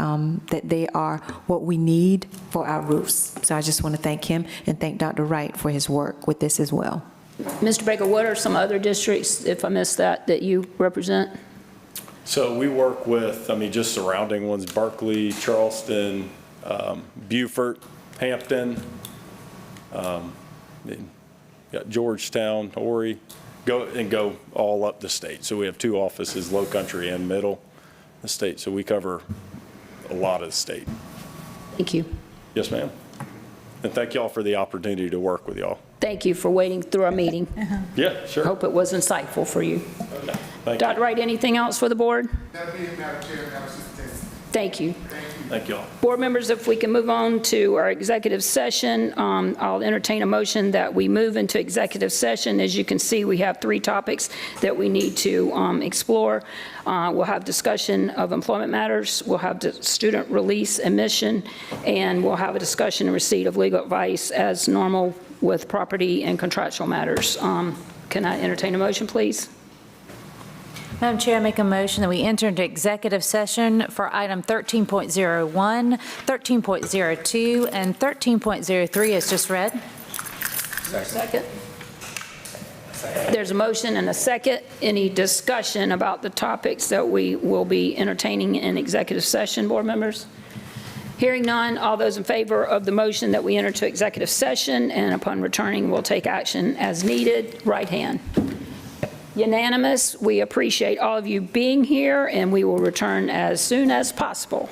Speaker 6: that they are what we need for our roofs. So I just want to thank him and thank Dr. Wright for his work with this as well.
Speaker 3: Mr. Baker, what are some other districts, if I missed that you represent?
Speaker 20: So we work with, just surrounding ones, Berkeley, Charleston, Beaufort, Hampton, got Georgetown, Horry, go all up the state. So we have 2 offices, Low Country and Middle the state. So we cover a lot of the state.
Speaker 3: Thank you.
Speaker 20: Yes, ma'am. And thank y'all for the opportunity to work with y'all.
Speaker 3: Thank you for waiting through our meeting.
Speaker 20: Yeah, sure.
Speaker 3: Hope it was insightful for you.
Speaker 20: Okay. Thank
Speaker 3: Dr. Wright, anything else for the board?
Speaker 18: That'll be it, Madam Chair, Madam Superintendent.
Speaker 3: Thank you.
Speaker 20: Thank y'all.
Speaker 3: Board members, if we can move on to our executive session, I'll entertain a motion that we move into executive session. As you can see, we have 3 topics that we need to explore. We'll have discussion of employment matters, we'll have the student release admission, and we'll have a discussion and receipt of legal advice as normal with property and contractual matters. Can I entertain a motion, please?
Speaker 1: Madam Chair, I make a motion that we enter into executive session for item 13.01, 13.02, and 13.03 as just read.
Speaker 3: Second. There's a motion and a second. Any discussion about the topics that we will be entertaining in executive session, board members? Hearing none, all those in favor of the motion that we enter to executive session and upon returning we'll take action as needed, right hand. Unanimous. We appreciate all of you being here, and we will return as soon as possible.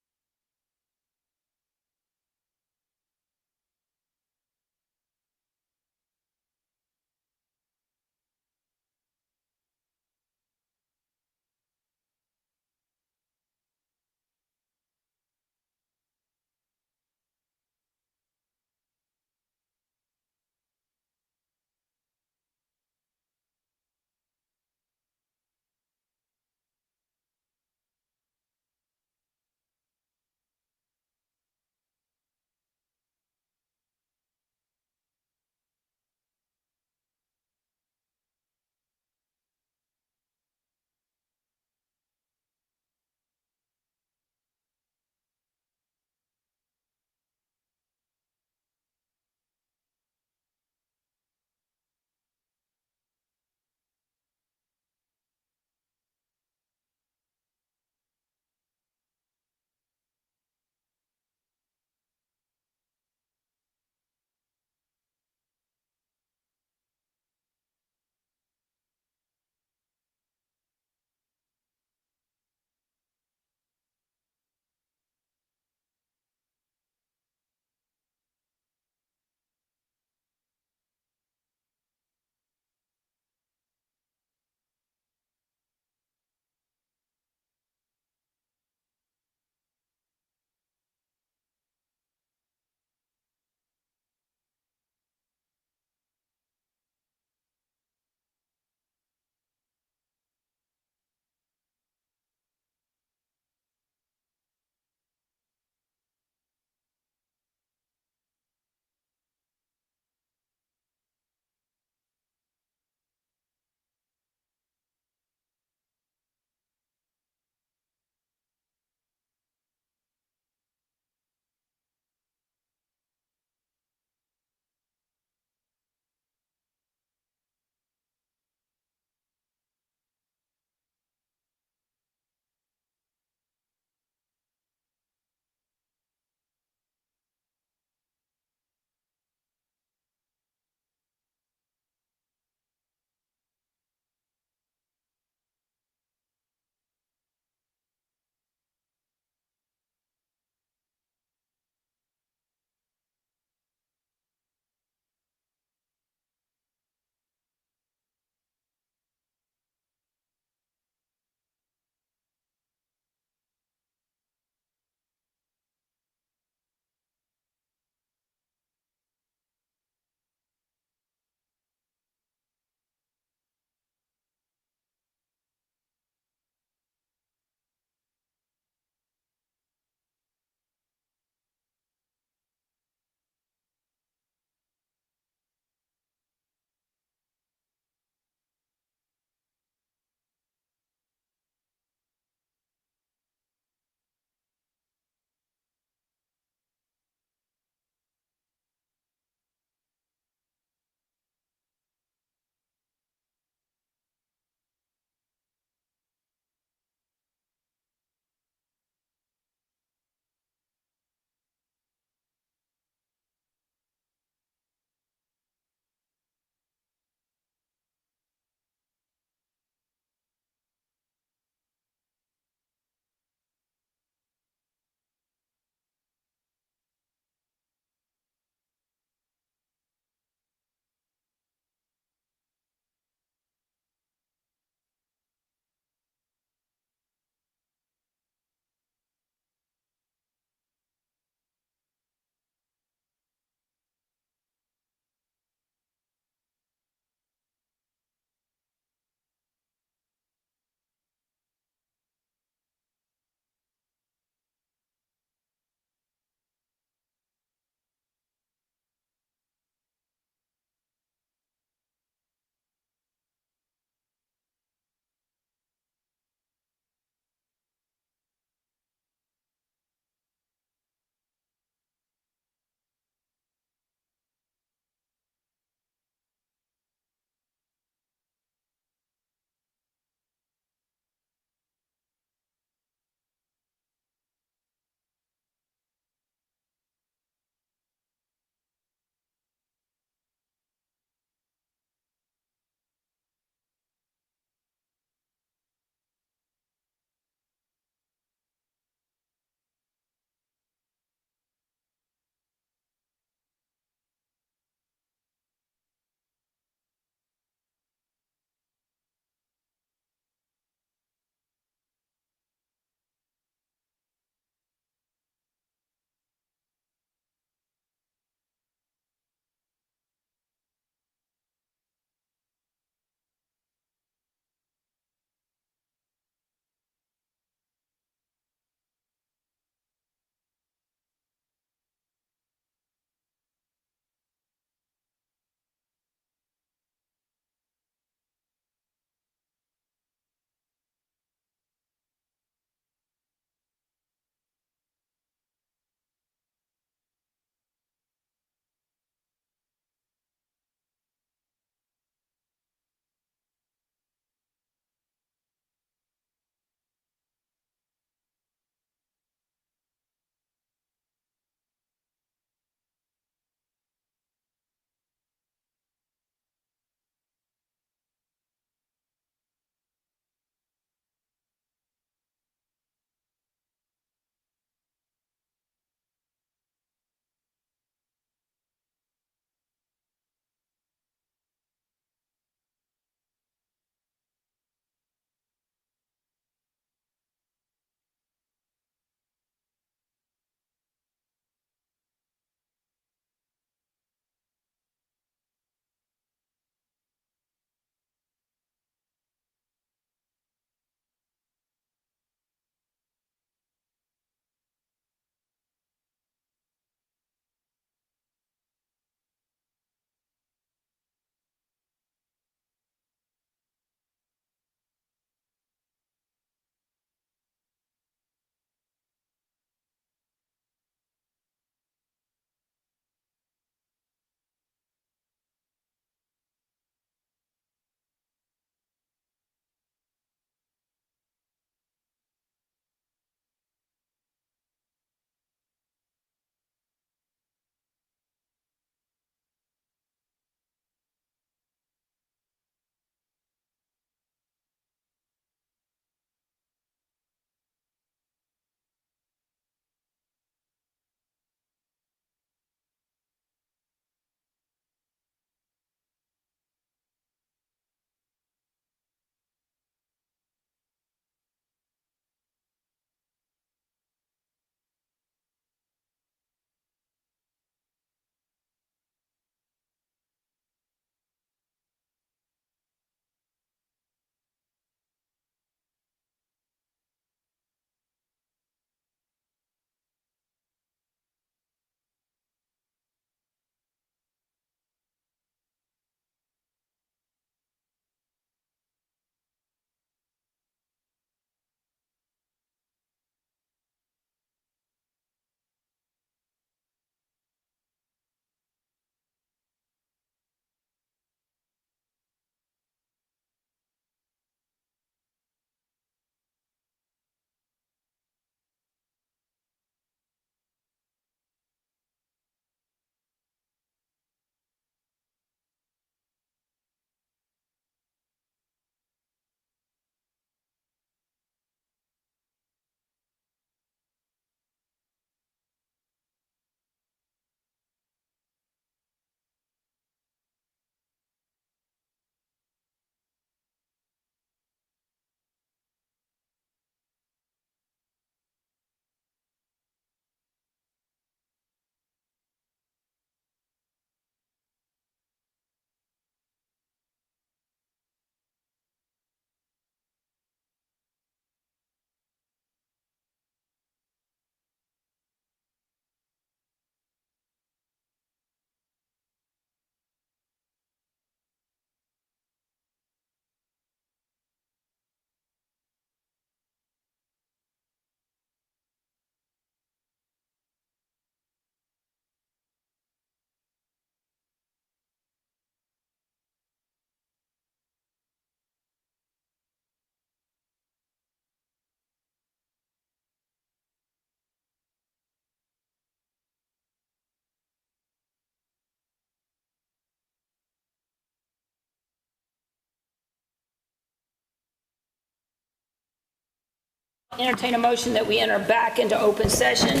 Speaker 3: Entertain a motion that we enter back into open session.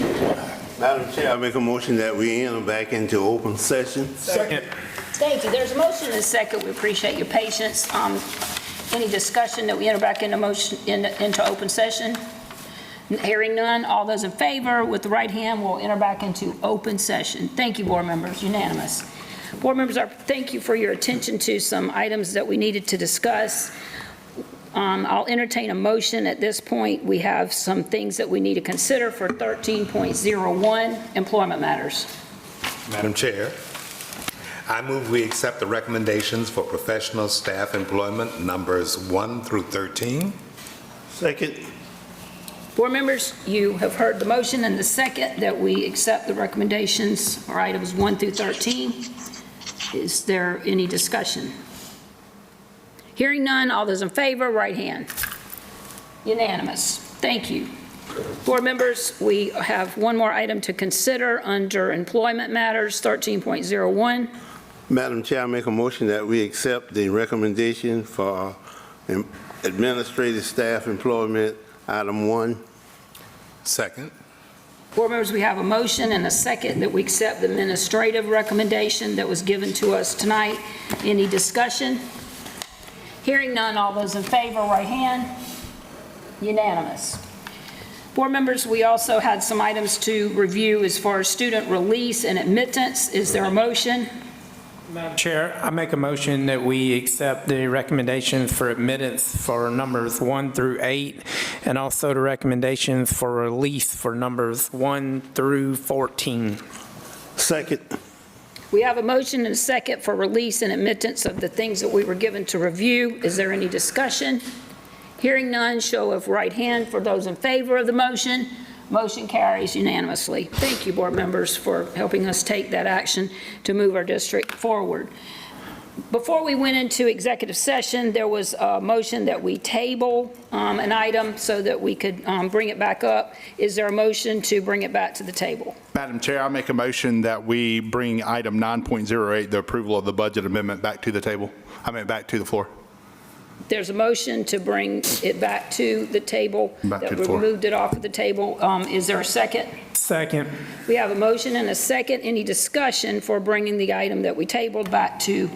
Speaker 5: Madam Chair, I make a motion that we enter back into open session.
Speaker 13: Second.
Speaker 3: Thank you. There's a motion and a second. We appreciate your patience. Any discussion that we enter back into into open session? Hearing none, all those in favor with the right hand will enter back into open session. Thank you, board members. Unanimous. Board members, thank you for your attention to some items that we needed to discuss. I'll entertain a motion at this point. We have some things that we need to consider for 13.01, employment matters.
Speaker 4: Madam Chair, I move we accept the recommendations for professional staff employment numbers 1 through 13.
Speaker 5: Second.
Speaker 3: Board members, you have heard the motion and the second that we accept the recommendations for items 1 through 13. Is there any discussion? Hearing none, all those in favor, right hand. Unanimous. Thank you. Board members, we have one more item to consider under employment matters, 13.01.
Speaker 5: Madam Chair, I make a motion that we accept the recommendation for administrative staff employment, item 1.
Speaker 4: Second.
Speaker 3: Board members, we have a motion and a second that we accept the administrative recommendation that was given to us tonight. Any discussion? Hearing none, all those in favor, right hand. Unanimous. Board members, we also had some items to review as far as student release and admittance. Is there a motion?
Speaker 13: Madam Chair, I make a motion that we accept the recommendations for admittance for numbers 1 through 8, and also the recommendations for release for numbers 1 through 14.
Speaker 5: Second.
Speaker 3: We have a motion and a second for release and admittance of the things that we were given to review. Is there any discussion? Hearing none, show of right hand for those in favor of the motion. Motion carries unanimously. Thank you, board members, for helping us take that action to move our district forward. Before we went into executive session, there was a motion that we table an item so that we could bring it back up. Is there a motion to bring it back to the table?
Speaker 8: Madam Chair, I make a motion that we bring item 9.08, the approval of the budget amendment, back to the table. Back to the floor.
Speaker 3: There's a motion to bring it back to the table. That we moved it off of the table. Is there a second?
Speaker 13: Second.
Speaker 3: We have a motion and a second. Any discussion for bringing the item that we tabled back to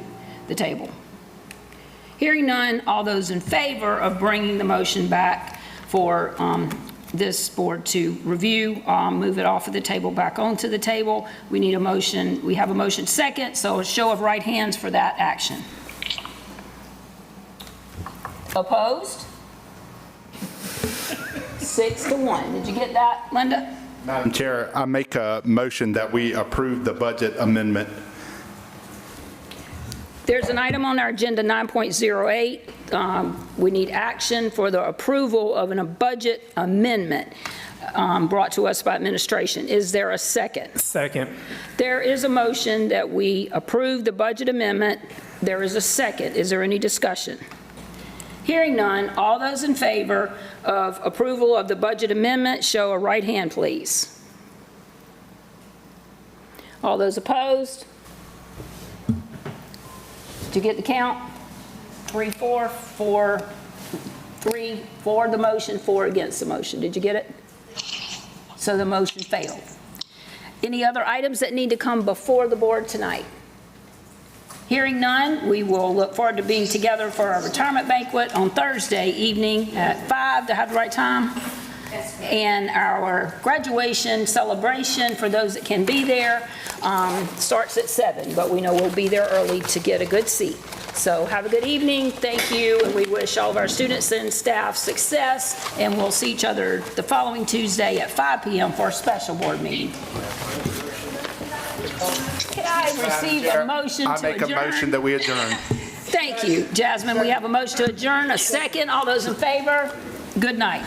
Speaker 3: the table? Hearing none, all those in favor of bringing the motion back for this board to review, move it off of the table back onto the table. We need a motion. We have a motion second, so a show of right hands for that action. Opposed? 6-1. Did you get that, Linda?
Speaker 8: Madam Chair, I make a motion that we approve the budget amendment.
Speaker 3: There's an item on our agenda, 9.08. We need action for the approval of a budget amendment brought to us by administration. Is there a second?
Speaker 13: Second.
Speaker 3: There is a motion that we approve the budget amendment. There is a second. Is there any discussion? Hearing none, all those in favor of approval of the budget amendment, show a right hand, please. All those opposed? Did you get the count? 3, 4, 4, 3 for the motion, 4 against the motion. Did you get it? So the motion failed. Any other items that need to come before the board tonight? Hearing none, we will look forward to being together for our retirement banquet on Thursday evening at 5. To have the right time? Yes. And our graduation celebration, for those that can be there, starts at 7, but we know we'll be there early to get a good seat. So have a good evening. Thank you, and we wish all of our students and staff success, and we'll see each other the following Tuesday at 5 p.m. for a special board meeting. Can I receive a motion to adjourn?
Speaker 8: I make a motion that we adjourn.
Speaker 3: Thank you, Jasmine. We have a motion to adjourn, a second. All those in favor, good night.